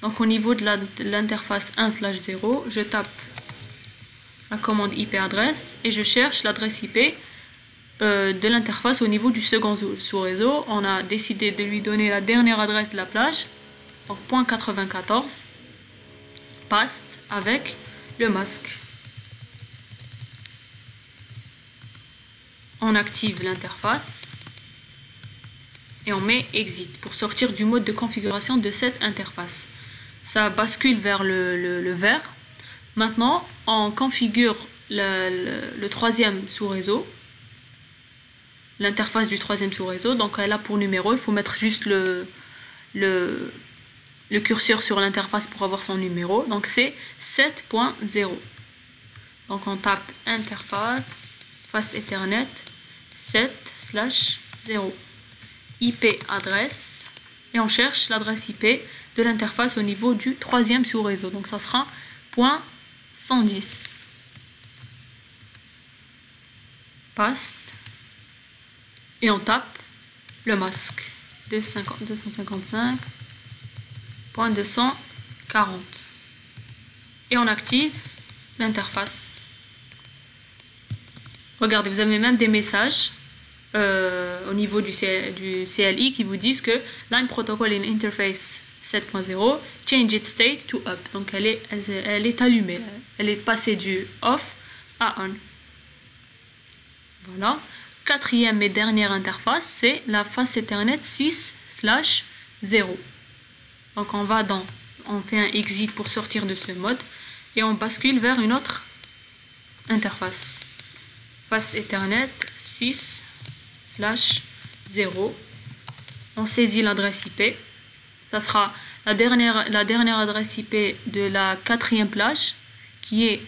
Donc au niveau de l'interface 1/0, je tape la commande IP adresse et je cherche l'adresse IP de l'interface au niveau du second sous-réseau. On a décidé de lui donner la dernière adresse de la plage, donc .94, PAST avec le masque. On active l'interface. Et on met exit pour sortir du mode de configuration de cette interface. Ça bascule vers le vert. Maintenant, on configure le troisième sous-réseau. l'interface du troisième sous-réseau. Donc là, pour numéro, il faut mettre juste le curseur sur l'interface pour avoir son numéro. Donc c'est 7.0. Donc on tape interface, face Ethernet 7/0. IP adresse. Et on cherche l'adresse IP de l'interface au niveau du troisième sous-réseau. Donc ça sera .110. Paste. Et on tape le masque. 255.240. Et on active l'interface. Regardez, vous avez même des messages au niveau du CLI qui vous disent que Line Protocol in Interface 7.0 change its state to up. Donc elle est allumée, elle est passée du off à on. Voilà. Quatrième et dernière interface, c'est la face Ethernet 6/0. Donc on fait un exit pour sortir de ce mode et on bascule vers une autre interface. Face Ethernet 6/0. On saisit l'adresse IP. Ça sera la dernière adresse IP de la quatrième plage qui est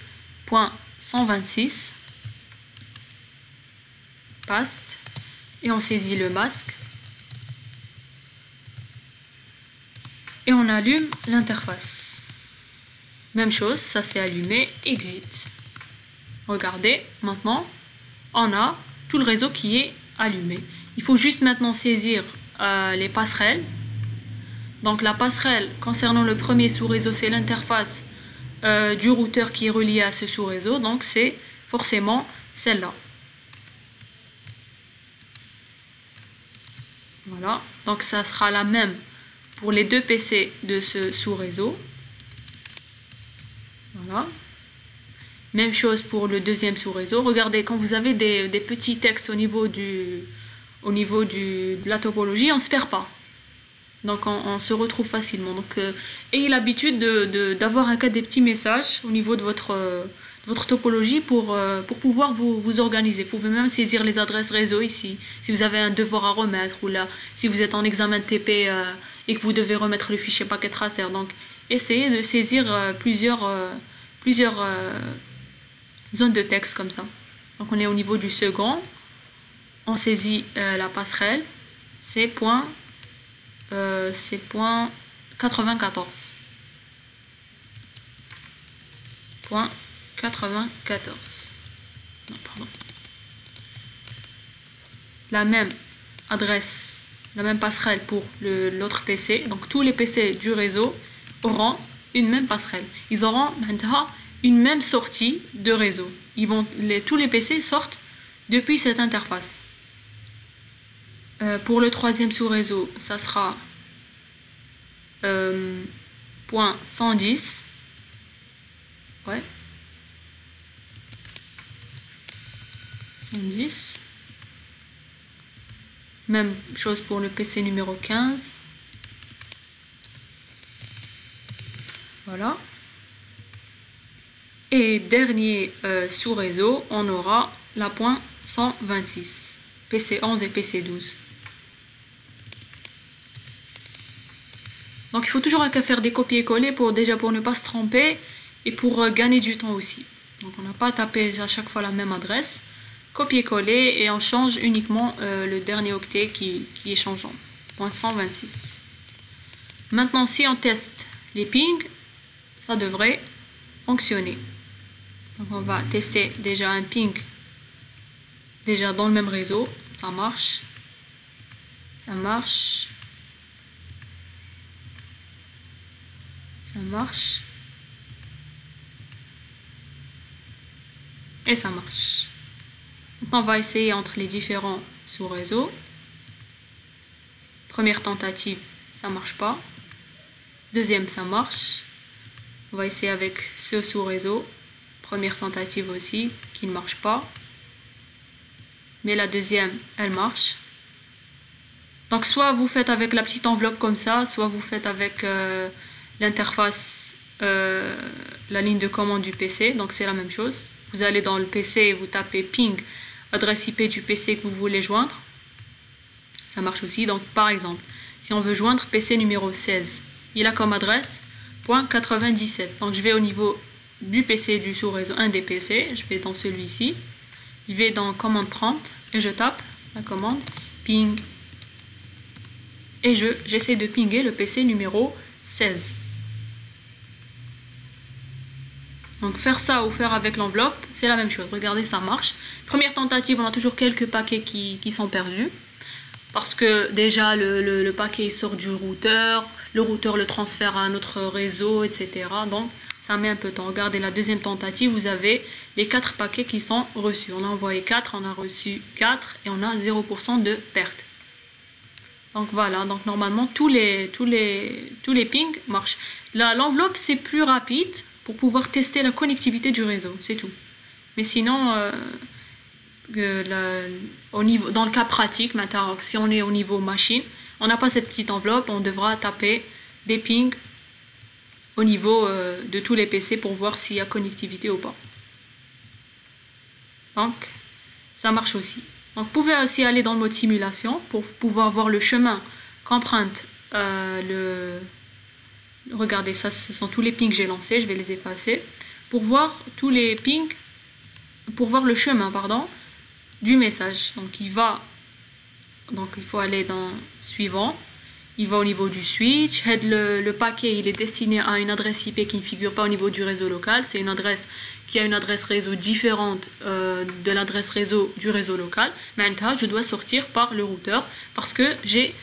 .126. Paste. Et on saisit le masque. Et on allume l'interface. Même chose, ça s'est allumé, exit. Regardez, maintenant, on a tout le réseau qui est allumé. Il faut juste maintenant saisir les passerelles. Donc la passerelle concernant le premier sous-réseau, c'est l'interface du routeur qui est relié à ce sous-réseau. Donc c'est forcément celle-là. Voilà, donc ça sera la même pour les deux PC de ce sous-réseau. Voilà. Même chose pour le deuxième sous-réseau. Regardez, quand vous avez des petits textes au niveau de la topologie, on ne se perd pas. Donc on se retrouve facilement. Donc ayez l'habitude d'avoir des petits messages au niveau de votre topologie pour pouvoir vous organiser. Vous pouvez même saisir les adresses réseau ici, si vous avez un devoir à remettre, ou là, si vous êtes en examen de TP et que vous devez remettre le fichier packet tracer. Donc essayez de saisir plusieurs zones de texte comme ça. Donc on est au niveau du second. On saisit la passerelle. C'est point 94. Point 94. Non, pardon. La même adresse, la même passerelle pour l'autre PC. Donc tous les PC du réseau auront une même passerelle. Ils auront maintenant une même sortie de réseau. Tous les PC sortent depuis cette interface. Pour le troisième sous-réseau, ça sera point 110. Ouais. 110. Même chose pour le PC numéro 15. Voilà. Et dernier sous-réseau, on aura la point 126. PC11 et PC12. Donc il faut toujours faire des copier-coller pour ne pas se tromper et pour gagner du temps aussi. Donc on n'a pas à taper à chaque fois la même adresse. Copier-coller et on change uniquement le dernier octet qui est changeant. Point 126. Maintenant si on teste les pings, ça devrait fonctionner. Donc on va tester déjà un ping déjà dans le même réseau. Ça marche. Ça marche. Ça marche. Et ça marche. Maintenant, on va essayer entre les différents sous-réseaux. Première tentative, ça marche pas. Deuxième, ça marche. On va essayer avec ce sous-réseau. Première tentative aussi, qui ne marche pas. Mais la deuxième, elle marche. Donc soit vous faites avec la petite enveloppe comme ça, soit vous faites avec l'interface, la ligne de commande du PC. Donc c'est la même chose. Vous allez dans le PC et vous tapez ping l'adresse IP du PC que vous voulez joindre. Ça marche aussi. Donc par exemple, si on veut joindre PC numéro 16, il a comme adresse .97. Donc je vais au niveau du PC du sous-réseau, un des PC, je vais dans celui-ci, je vais dans commande prompt et je tape la commande ping et j'essaie de pinguer le PC numéro 16. Donc faire ça ou faire avec l'enveloppe, c'est la même chose. Regardez, ça marche. Première tentative, on a toujours quelques paquets qui sont perdus. Parce que déjà le paquet sort du routeur, le routeur le transfère à un autre réseau, etc. Donc ça met un peu de temps. Regardez la deuxième tentative, vous avez les 4 paquets qui sont reçus. On a envoyé 4, on a reçu 4 et on a 0% de perte. Donc voilà, donc normalement tous les pings marchent. L'enveloppe c'est plus rapide pour pouvoir tester la connectivité du réseau, c'est tout. Mais sinon, dans le cas pratique, maintenant, si on est au niveau machine, on n'a pas cette petite enveloppe, on devra taper des pings au niveau de tous les PC pour voir s'il y a connectivité ou pas. Donc, ça marche aussi. Donc, vous pouvez aussi aller dans le mode simulation pour pouvoir voir le chemin qu'emprunte Regardez, ça, ce sont tous les pings que j'ai lancés, je vais les effacer. Pour voir tous les pings, pour voir le chemin, pardon, du message. Donc il faut aller dans suivant. Il va au niveau du switch. Le paquet, il est destiné à une adresse IP qui ne figure pas au niveau du réseau local. C'est une adresse qui a une adresse réseau différente de l'adresse réseau du réseau local. Maintenant, je dois sortir par le routeur parce que j'ai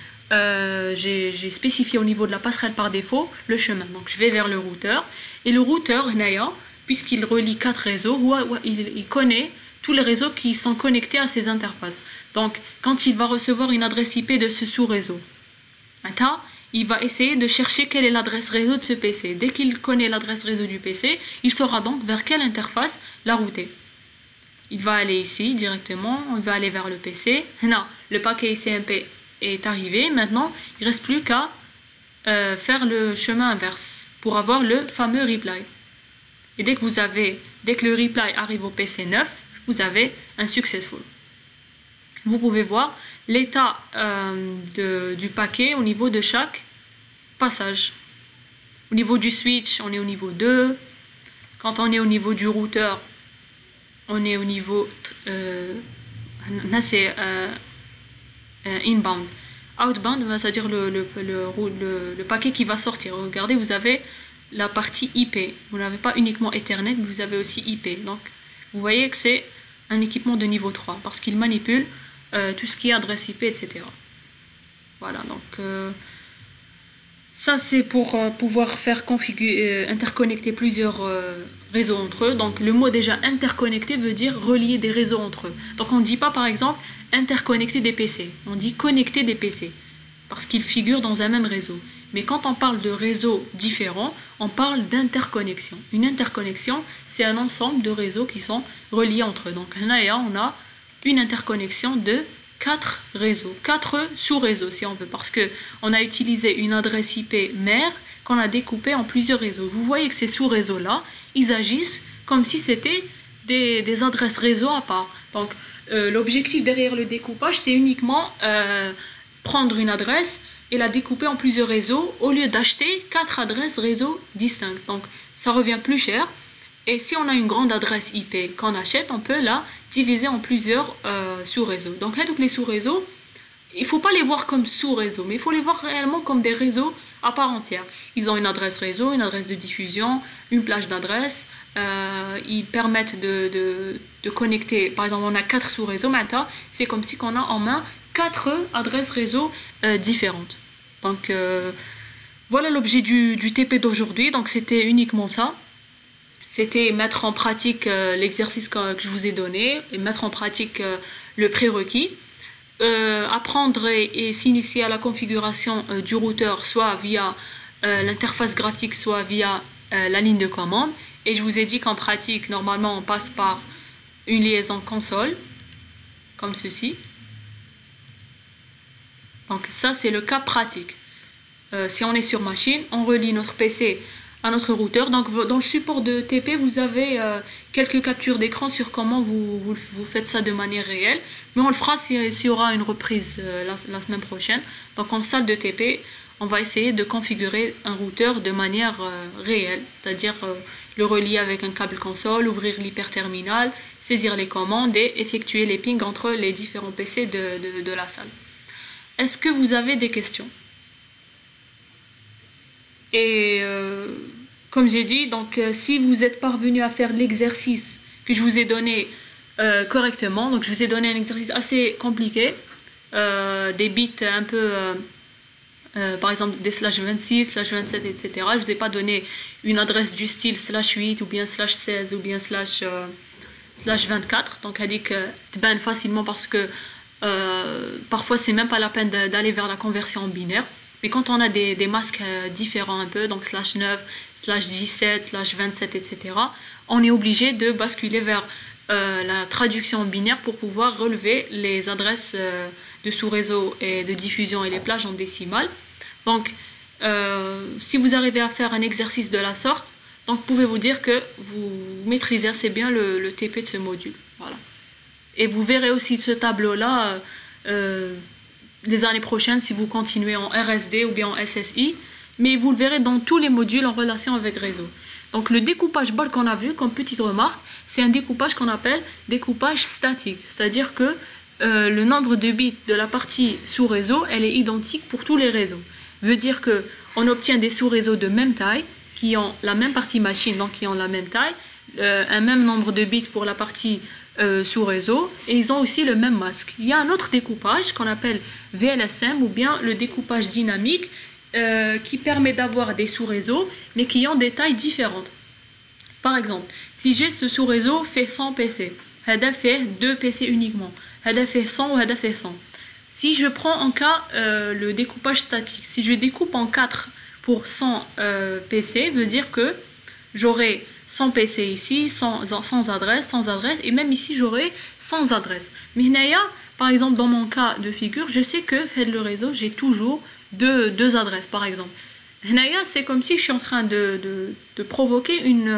spécifié au niveau de la passerelle par défaut le chemin. Donc je vais vers le routeur. Et le routeur, puisqu'il relie 4 réseaux, il connaît tous les réseaux qui sont connectés à ces interfaces. Donc, quand il va recevoir une adresse IP de ce sous-réseau, il va essayer de chercher quelle est l'adresse réseau de ce PC. Dès qu'il connaît l'adresse réseau du PC, il saura donc vers quelle interface la router. Il va aller ici directement, il va aller vers le PC. Le paquet ICMP est arrivé. Maintenant, il ne reste plus qu'à faire le chemin inverse pour avoir le fameux reply. Et dès que le reply arrive au PC 9, vous avez un successful. Vous pouvez voir l'état du paquet au niveau de chaque passage. Au niveau du switch, on est au niveau 2. Quand on est au niveau du routeur, on est au niveau... là, c'est inbound. Outbound, c'est-à-dire le paquet qui va sortir. Regardez, vous avez la partie IP. Vous n'avez pas uniquement Ethernet, mais vous avez aussi IP. Donc, vous voyez que c'est un équipement de niveau 3 parce qu'il manipule tout ce qui est adresse IP, etc. Voilà, donc ça c'est pour pouvoir faire interconnecter plusieurs réseaux entre eux. Donc le mot déjà interconnecter veut dire relier des réseaux entre eux. Donc on ne dit pas par exemple interconnecter des PC, on dit connecter des PC parce qu'ils figurent dans un même réseau. Mais quand on parle de réseaux différents, on parle d'interconnexion. Une interconnexion, c'est un ensemble de réseaux qui sont reliés entre eux. Donc là, on a une interconnexion de 4 réseaux, 4 sous-réseaux si on veut, parce qu'on a utilisé une adresse IP mère qu'on a découpée en plusieurs réseaux. Vous voyez que ces sous-réseaux-là, ils agissent comme si c'était des adresses réseau à part. Donc l'objectif derrière le découpage, c'est uniquement prendre une adresse et la découper en plusieurs réseaux au lieu d'acheter 4 adresses réseau distinctes. Donc ça revient plus cher. Et si on a une grande adresse IP qu'on achète, on peut la diviser en plusieurs sous-réseaux. Donc les sous-réseaux, il ne faut pas les voir comme sous-réseaux, mais il faut les voir réellement comme des réseaux à part entière. Ils ont une adresse réseau, une adresse de diffusion, une plage d'adresses. Ils permettent de connecter. Par exemple, on a 4 sous-réseaux. Maintenant, c'est comme si on a en main 4 adresses réseau différentes. Donc voilà l'objet du TP d'aujourd'hui. Donc c'était uniquement ça. C'était mettre en pratique l'exercice que je vous ai donné et mettre en pratique le prérequis. Apprendre et s'initier à la configuration du routeur, soit via l'interface graphique, soit via la ligne de commande. Et je vous ai dit qu'en pratique, normalement, on passe par une liaison console, comme ceci. Donc ça, c'est le cas pratique. Si on est sur machine, on relie notre PC à notre routeur. Donc dans le support de TP, vous avez quelques captures d'écran sur comment vous faites ça de manière réelle. Mais on le fera s'il y aura une reprise la semaine prochaine. Donc en salle de TP, on va essayer de configurer un routeur de manière réelle, c'est-à-dire le relier avec un câble console, ouvrir l'hyperterminal, saisir les commandes et effectuer les pings entre les différents PC de la salle. Est-ce que vous avez des questions? Et comme j'ai dit, donc si vous êtes parvenu à faire l'exercice que je vous ai donné correctement, donc je vous ai donné un exercice assez compliqué, des bits un peu par exemple des /26, /27, etc. Je vous ai pas donné une adresse du style /8 ou bien /16 ou bien /24. Donc elle dit que tu bannes facilement parce que parfois c'est même pas la peine d'aller vers la conversion en binaire. Mais quand on a des masques différents un peu, donc /9, /17, /27, etc., on est obligé de basculer vers la traduction en binaire pour pouvoir relever les adresses de sous-réseau et de diffusion et les plages en décimales. Donc, si vous arrivez à faire un exercice de la sorte, donc vous pouvez vous dire que vous maîtrisez assez bien le TP de ce module. Voilà. Et vous verrez aussi ce tableau-là les années prochaines si vous continuez en RSD ou bien en SSI, mais vous le verrez dans tous les modules en relation avec réseau. Donc le découpage BOL qu'on a vu, comme petite remarque, c'est un découpage qu'on appelle découpage statique, c'est-à-dire que le nombre de bits de la partie sous-réseau, elle est identique pour tous les réseaux. Veut dire que on obtient des sous-réseaux de même taille, qui ont la même partie machine, donc qui ont la même taille, un même nombre de bits pour la partie sous-réseau, et ils ont aussi le même masque. Il y a un autre découpage qu'on appelle VLSM, ou bien le découpage dynamique, qui permet d'avoir des sous-réseaux, mais qui ont des tailles différentes. Par exemple, si j'ai ce sous-réseau fait 100 PC, Hada fait 2 PC uniquement, Hada fait 100 ou Hada fait 100. Si je prends en cas le découpage statique, si je découpe en 4 pour 100 PC, veut dire que j'aurai 100 PC ici, sans adresse, et même ici j'aurai 100 adresses. Mais par exemple, dans mon cas de figure, je sais que fait le réseau, j'ai toujours deux adresses, par exemple. C'est comme si je suis en train de provoquer une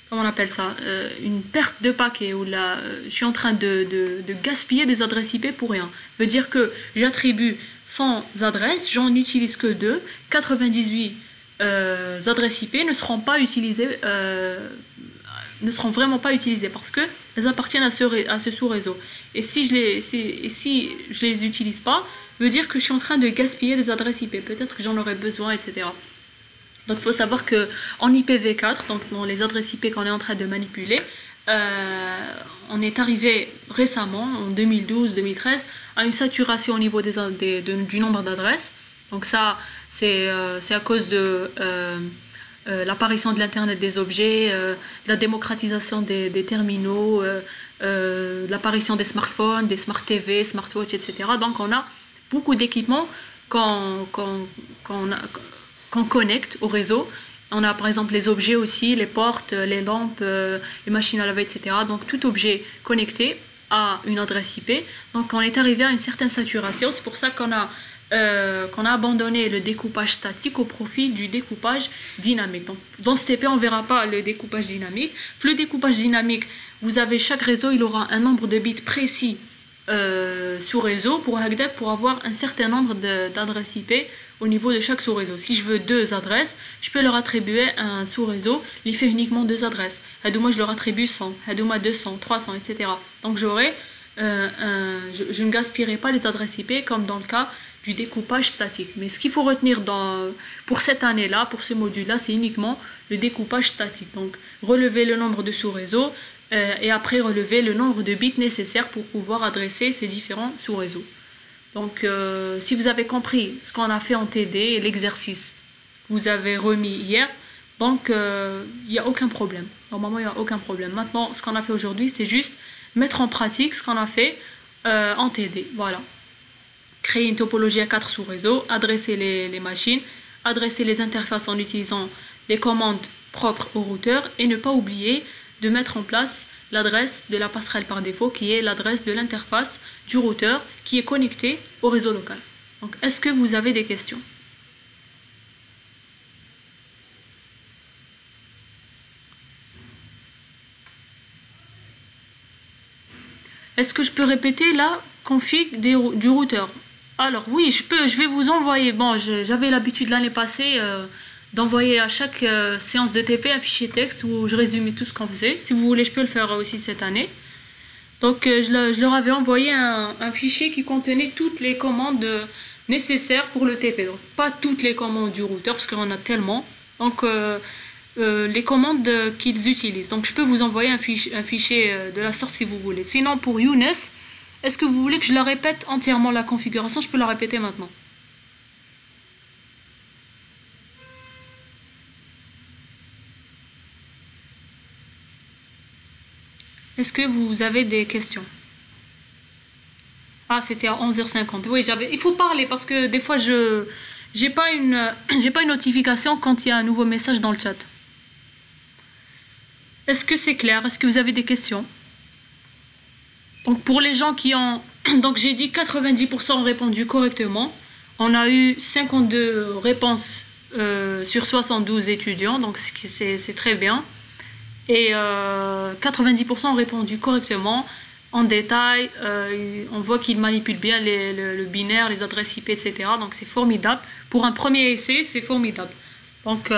comment on appelle ça, une perte de paquets, ou je suis en train de gaspiller des adresses IP pour rien. Ça veut dire que j'attribue 100 adresses, j'en utilise que 2, 98 adresses IP ne seront pas utilisées, ne seront vraiment pas utilisées parce que elles appartiennent à ce sous-réseau. Et si je les utilise pas, veut dire que je suis en train de gaspiller des adresses IP. Peut-être que j'en aurai besoin, etc. Donc il faut savoir que en IPv4, donc dans les adresses IP qu'on est en train de manipuler, on est arrivé récemment, en 2012-2013, à une saturation au niveau du nombre d'adresses. Donc ça, c'est à cause de l'apparition de l'Internet des objets, de la démocratisation des terminaux, l'apparition des smartphones, des smart TV, smartwatches, etc. Donc on a beaucoup d'équipements qu'on connecte au réseau. On a par exemple les objets aussi, les portes, les lampes, les machines à laver, etc. Donc tout objet connecté à une adresse IP. Donc on est arrivé à une certaine saturation. C'est pour ça qu'on a abandonné le découpage statique au profit du découpage dynamique. Donc dans ce TP, on ne verra pas le découpage dynamique. Le découpage dynamique, vous avez chaque réseau, il aura un nombre de bits précis sous réseau pour avoir un certain nombre d'adresses IP au niveau de chaque sous-réseau. Si je veux 2 adresses, je peux leur attribuer un sous-réseau, il fait uniquement 2 adresses. Moi je leur attribue 100, moi 200, 300, etc. Donc je ne gaspillerai pas les adresses IP comme dans le cas du découpage statique. Mais ce qu'il faut retenir pour cette année-là, pour ce module-là, c'est uniquement le découpage statique. Donc relever le nombre de sous-réseaux et après relever le nombre de bits nécessaires pour pouvoir adresser ces différents sous-réseaux. Donc si vous avez compris ce qu'on a fait en TD et l'exercice que vous avez remis hier, donc il n'y a aucun problème. Normalement, il n'y a aucun problème. Maintenant, ce qu'on a fait aujourd'hui, c'est juste mettre en pratique ce qu'on a fait en TD. Voilà. Créer une topologie à 4 sous-réseaux, adresser les machines, adresser les interfaces en utilisant les commandes propres au routeur et ne pas oublier de mettre en place l'adresse de la passerelle par défaut qui est l'adresse de l'interface du routeur qui est connecté au réseau local. Donc, est-ce que vous avez des questions ? Est-ce que je peux répéter la config du routeur? Alors oui, je vais vous envoyer. Bon, j'avais l'habitude l'année passée d'envoyer à chaque séance de TP un fichier texte où je résumais tout ce qu'on faisait. Si vous voulez, je peux le faire aussi cette année. Donc je leur avais envoyé un fichier qui contenait toutes les commandes nécessaires pour le TP. Donc pas toutes les commandes du routeur parce qu'on en a tellement. Donc les commandes qu'ils utilisent. Donc je peux vous envoyer un fichier de la sorte si vous voulez. Sinon pour Younes, est-ce que vous voulez que je la répète entièrement la configuration? Je peux la répéter maintenant. Est-ce que vous avez des questions? Ah, c'était à 11h50. Oui, il faut parler parce que des fois j'ai pas une notification quand il y a un nouveau message dans le chat. Est-ce que c'est clair? Est-ce que vous avez des questions? Donc pour les gens qui ont... Donc j'ai dit 90% ont répondu correctement. On a eu 52 réponses sur 72 étudiants, donc c'est très bien. Et 90% ont répondu correctement, en détail. On voit qu'ils manipulent bien le binaire, les adresses IP, etc. Donc c'est formidable. Pour un premier essai, c'est formidable. Donc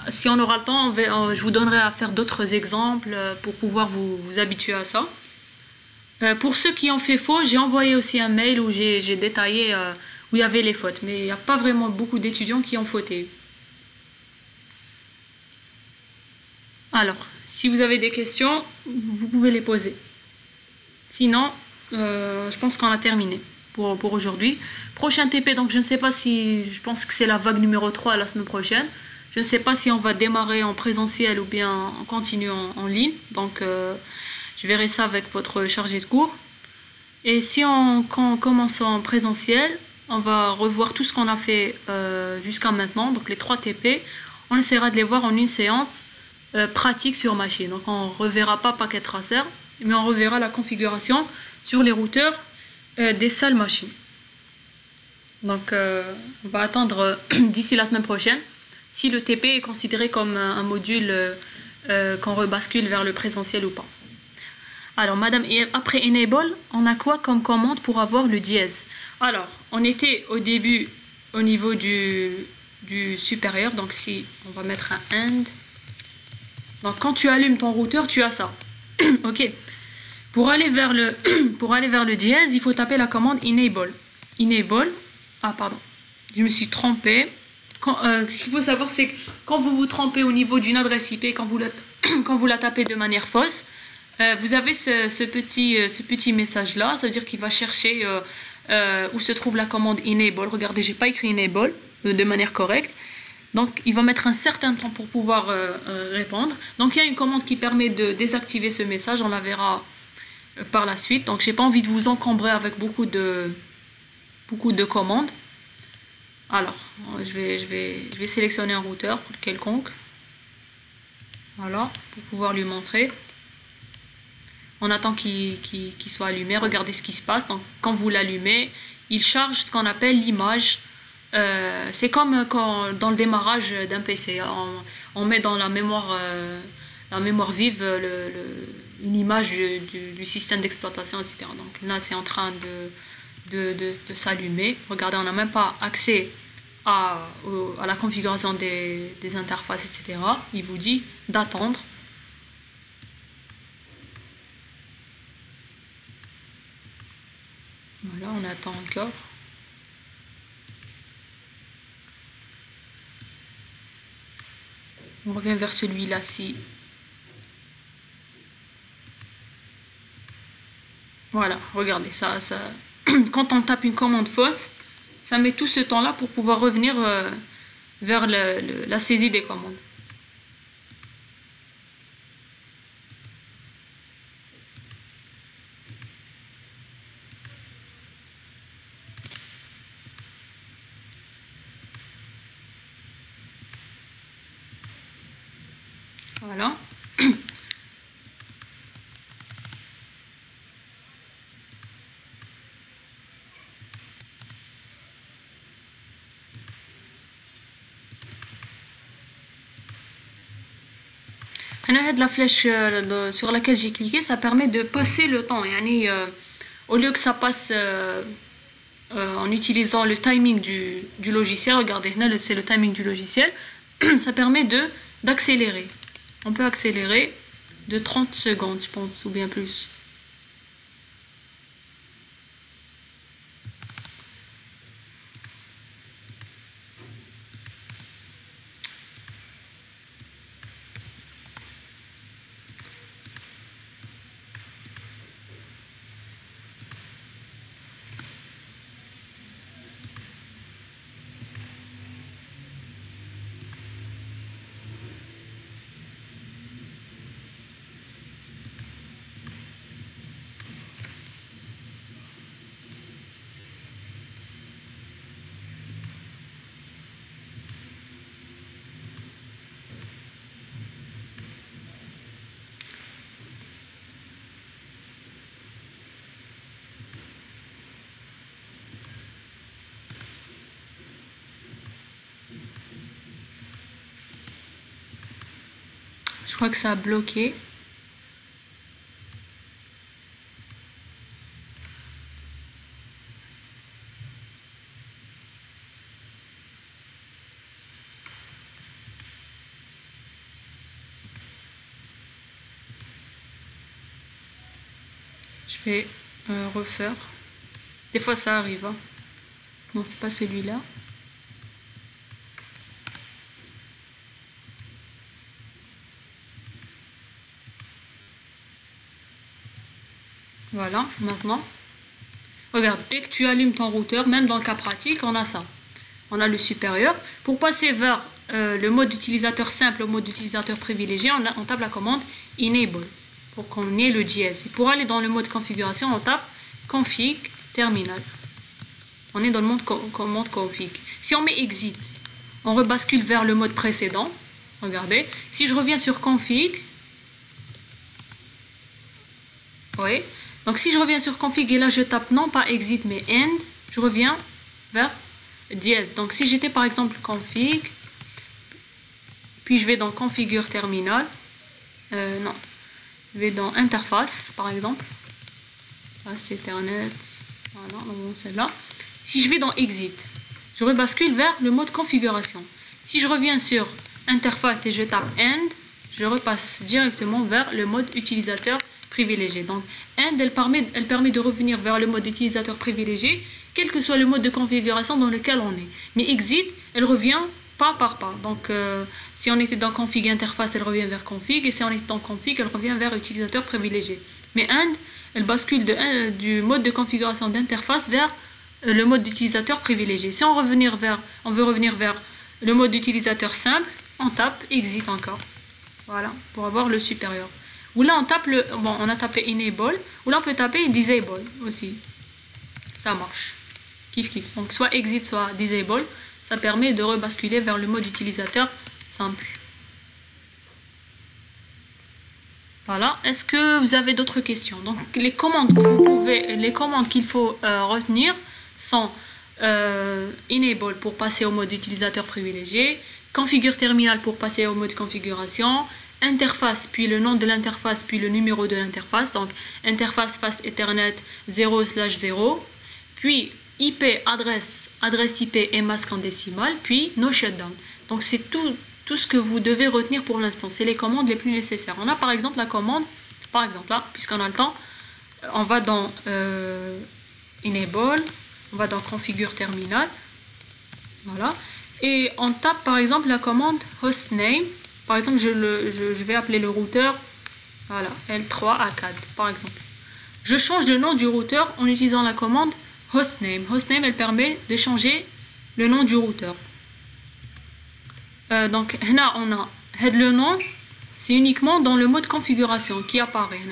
si on aura le temps, je vous donnerai à faire d'autres exemples pour pouvoir vous habituer à ça. Pour ceux qui ont fait faux, j'ai envoyé aussi un mail où j'ai détaillé où il y avait les fautes. Mais il n'y a pas vraiment beaucoup d'étudiants qui ont fauté. Alors, si vous avez des questions, vous pouvez les poser. Sinon, je pense qu'on a terminé pour aujourd'hui. Prochain TP, donc je ne sais pas si... Je pense que c'est la vague numéro 3 la semaine prochaine. Je ne sais pas si on va démarrer en présentiel ou bien en continu en ligne. Donc, je verrai ça avec votre chargé de cours. Et si on commence en présentiel, on va revoir tout ce qu'on a fait jusqu'à maintenant. Donc, les 3 TP, on essaiera de les voir en une séance pratique sur machine. Donc, on ne reverra pas paquet tracer, mais on reverra la configuration sur les routeurs des salles machines. Donc, on va attendre d'ici la semaine prochaine si le TP est considéré comme un module qu'on rebascule vers le présentiel ou pas. Alors, madame, après enable, on a quoi comme commande pour avoir le dièse? Alors, on était au début au niveau du supérieur. Donc, si on va mettre un AND. Donc, quand tu allumes ton routeur, tu as ça. OK. Pour aller vers le dièse, il faut taper la commande enable. Enable. Ah, pardon. Je me suis trompée. Ce qu'il faut savoir, c'est que quand vous vous trompez au niveau d'une adresse IP, quand vous la tapez de manière fausse, vous avez ce petit message-là. Ça veut dire qu'il va chercher où se trouve la commande enable. Regardez, j'ai pas écrit enable de manière correcte. Donc, il va mettre un certain temps pour pouvoir répondre. Donc, il y a une commande qui permet de désactiver ce message. On la verra par la suite. Donc, j'ai pas envie de vous encombrer avec beaucoup de commandes. Alors, je vais sélectionner un routeur quelconque. Voilà, pour pouvoir lui montrer. On attend qu'il soit allumé. Regardez ce qui se passe. Donc, quand vous l'allumez, il charge ce qu'on appelle l'image. C'est comme quand, dans le démarrage d'un PC. On met dans la mémoire vive une image du système d'exploitation, etc. Donc là, c'est en train de s'allumer. Regardez, on n'a même pas accès à la configuration des interfaces, etc. Il vous dit d'attendre. Voilà, on attend encore. On revient vers celui-là si. Voilà, regardez, ça. Quand on tape une commande fausse, ça met tout ce temps-là pour pouvoir revenir vers la saisie des commandes. Voilà. La flèche sur laquelle j'ai cliqué, ça permet de passer le temps. Au lieu que ça passe en utilisant le timing du logiciel, regardez, c'est le timing du logiciel, ça permet d'accélérer. On peut accélérer de 30 secondes, je pense, ou bien plus. Je crois que ça a bloqué. Je vais refaire. Des fois ça arrive. Hein. Non, c'est pas celui-là. Voilà, maintenant, regarde, dès que tu allumes ton routeur, même dans le cas pratique, on a ça. On a le supérieur. Pour passer vers le mode utilisateur simple au mode utilisateur privilégié, on tape la commande Enable pour qu'on ait le dièse. Et pour aller dans le mode configuration, on tape Config Terminal. On est dans le mode commande config. Si on met Exit, on rebascule vers le mode précédent. Regardez, si je reviens sur Config, oui. Donc si je reviens sur config et là je tape non pas exit mais end, je reviens vers dièse. Donc si j'étais par exemple config, puis je vais dans configure terminal, non, je vais dans interface par exemple, là c'est Ethernet, voilà, celle-là. Si je vais dans exit, je rebascule vers le mode configuration. Si je reviens sur interface et je tape end, je repasse directement vers le mode utilisateur privilégié. Donc, end, elle permet de revenir vers le mode utilisateur privilégié, quel que soit le mode de configuration dans lequel on est. Mais exit, elle revient pas par pas. Donc, si on était dans config interface, elle revient vers config, et si on était dans config, elle revient vers utilisateur privilégié. Mais end, elle bascule du mode de configuration d'interface vers le mode d'utilisateur privilégié. Si on veut revenir vers le mode d'utilisateur simple, on tape exit encore. Voilà, pour avoir le supérieur. Ou là on tape on a tapé enable, ou là on peut taper disable aussi. Ça marche. Kiff kiff. Donc soit exit soit disable, ça permet de rebasculer vers le mode utilisateur simple. Voilà. Est-ce que vous avez d'autres questions? Donc les commandes qu'il faut retenir sont enable pour passer au mode utilisateur privilégié, configure terminal pour passer au mode configuration, interface, puis le nom de l'interface, puis le numéro de l'interface, donc interface face Ethernet 0/0, puis IP, adresse IP et masque en décimal, puis no shutdown. Donc c'est tout ce que vous devez retenir pour l'instant, c'est les commandes les plus nécessaires. On a par exemple la commande, par exemple là, puisqu'on a le temps, on va dans enable, on va dans configure terminal, voilà, et on tape par exemple la commande hostname. Par exemple, je vais appeler le routeur, voilà, L3ACAD, par exemple. Je change le nom du routeur en utilisant la commande hostname. Hostname, elle permet de changer le nom du routeur. Donc, là, on a le nom, c'est uniquement dans le mode configuration qui apparaît.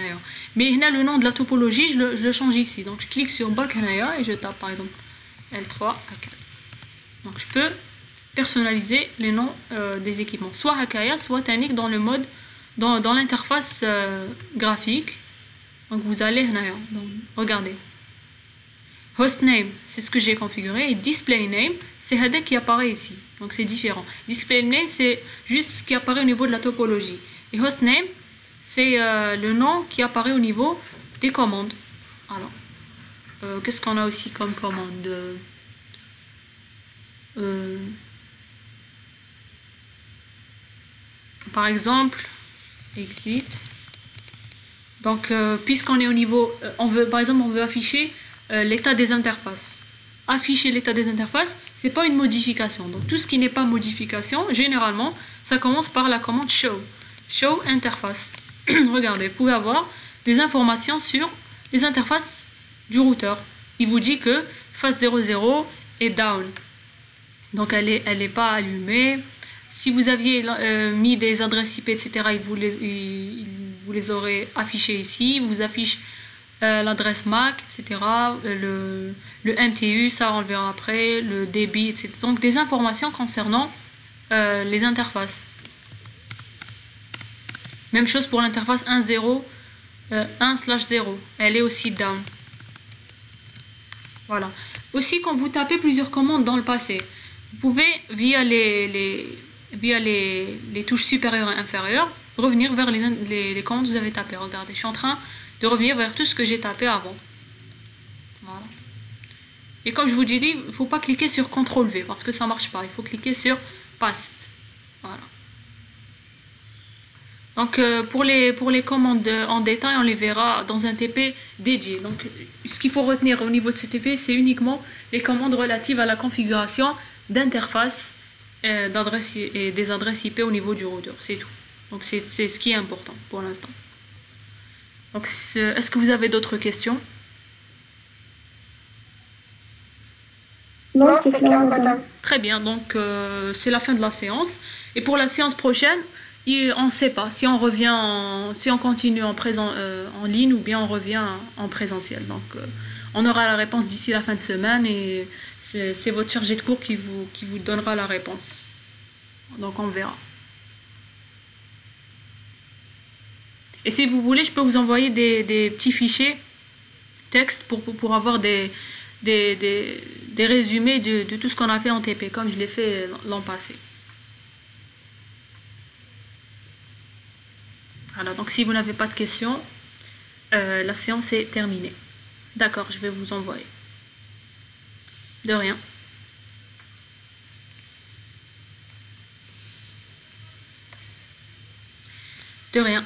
Mais là, le nom de la topologie, je le change ici. Donc, je clique sur bulk et je tape, par exemple, L3ACAD. Donc, je peux personnaliser les noms des équipements, soit Hakaya, soit Tanik dans le mode, dans l'interface graphique. Donc vous allez, donc, regardez. Hostname, c'est ce que j'ai configuré, et display name, c'est Hadek qui apparaît ici. Donc c'est différent. Display name, c'est juste ce qui apparaît au niveau de la topologie. Et hostname, c'est le nom qui apparaît au niveau des commandes. Alors, qu'est-ce qu'on a aussi comme commande? Par exemple, exit. Donc, puisqu'on est au niveau, par exemple, on veut afficher l'état des interfaces. Afficher l'état des interfaces, c'est pas une modification. Donc, tout ce qui n'est pas modification, généralement, ça commence par la commande show. Show interface. Regardez, vous pouvez avoir des informations sur les interfaces du routeur. Il vous dit que phase 00 est down. Donc, elle est pas allumée. Si vous aviez mis des adresses IP, etc., il vous les aurait affichées ici. Il vous affiche l'adresse MAC, etc., le NTU, ça on le verra après, le débit, etc. Donc des informations concernant les interfaces. Même chose pour l'interface 1/0, elle est aussi down. Voilà. Aussi, quand vous tapez plusieurs commandes dans le passé, vous pouvez, via les touches supérieures et inférieures, revenir vers les commandes que vous avez tapées. Regardez, je suis en train de revenir vers tout ce que j'ai tapé avant. Voilà. Et comme je vous ai dit, il ne faut pas cliquer sur CTRL-V parce que ça ne marche pas. Il faut cliquer sur Paste. Voilà. Donc pour les commandes en détail, on les verra dans un TP dédié. Donc ce qu'il faut retenir au niveau de ce TP, c'est uniquement les commandes relatives à la configuration d'interface et des adresses IP au niveau du routeur. C'est tout. Donc c'est ce qui est important pour l'instant. Donc est-ce que vous avez d'autres questions? Non, c'est clair, madame. Très bien, donc c'est la fin de la séance. Et pour la séance prochaine, on ne sait pas si on revient, si on continue en ligne ou bien on revient en présentiel. Donc on aura la réponse d'ici la fin de semaine et c'est votre chargé de cours qui vous donnera la réponse. Donc on verra. Et si vous voulez, je peux vous envoyer des petits fichiers texte pour avoir des résumés de tout ce qu'on a fait en TP, comme je l'ai fait l'an passé. Voilà, donc si vous n'avez pas de questions, la séance est terminée. D'accord, je vais vous envoyer. De rien. De rien.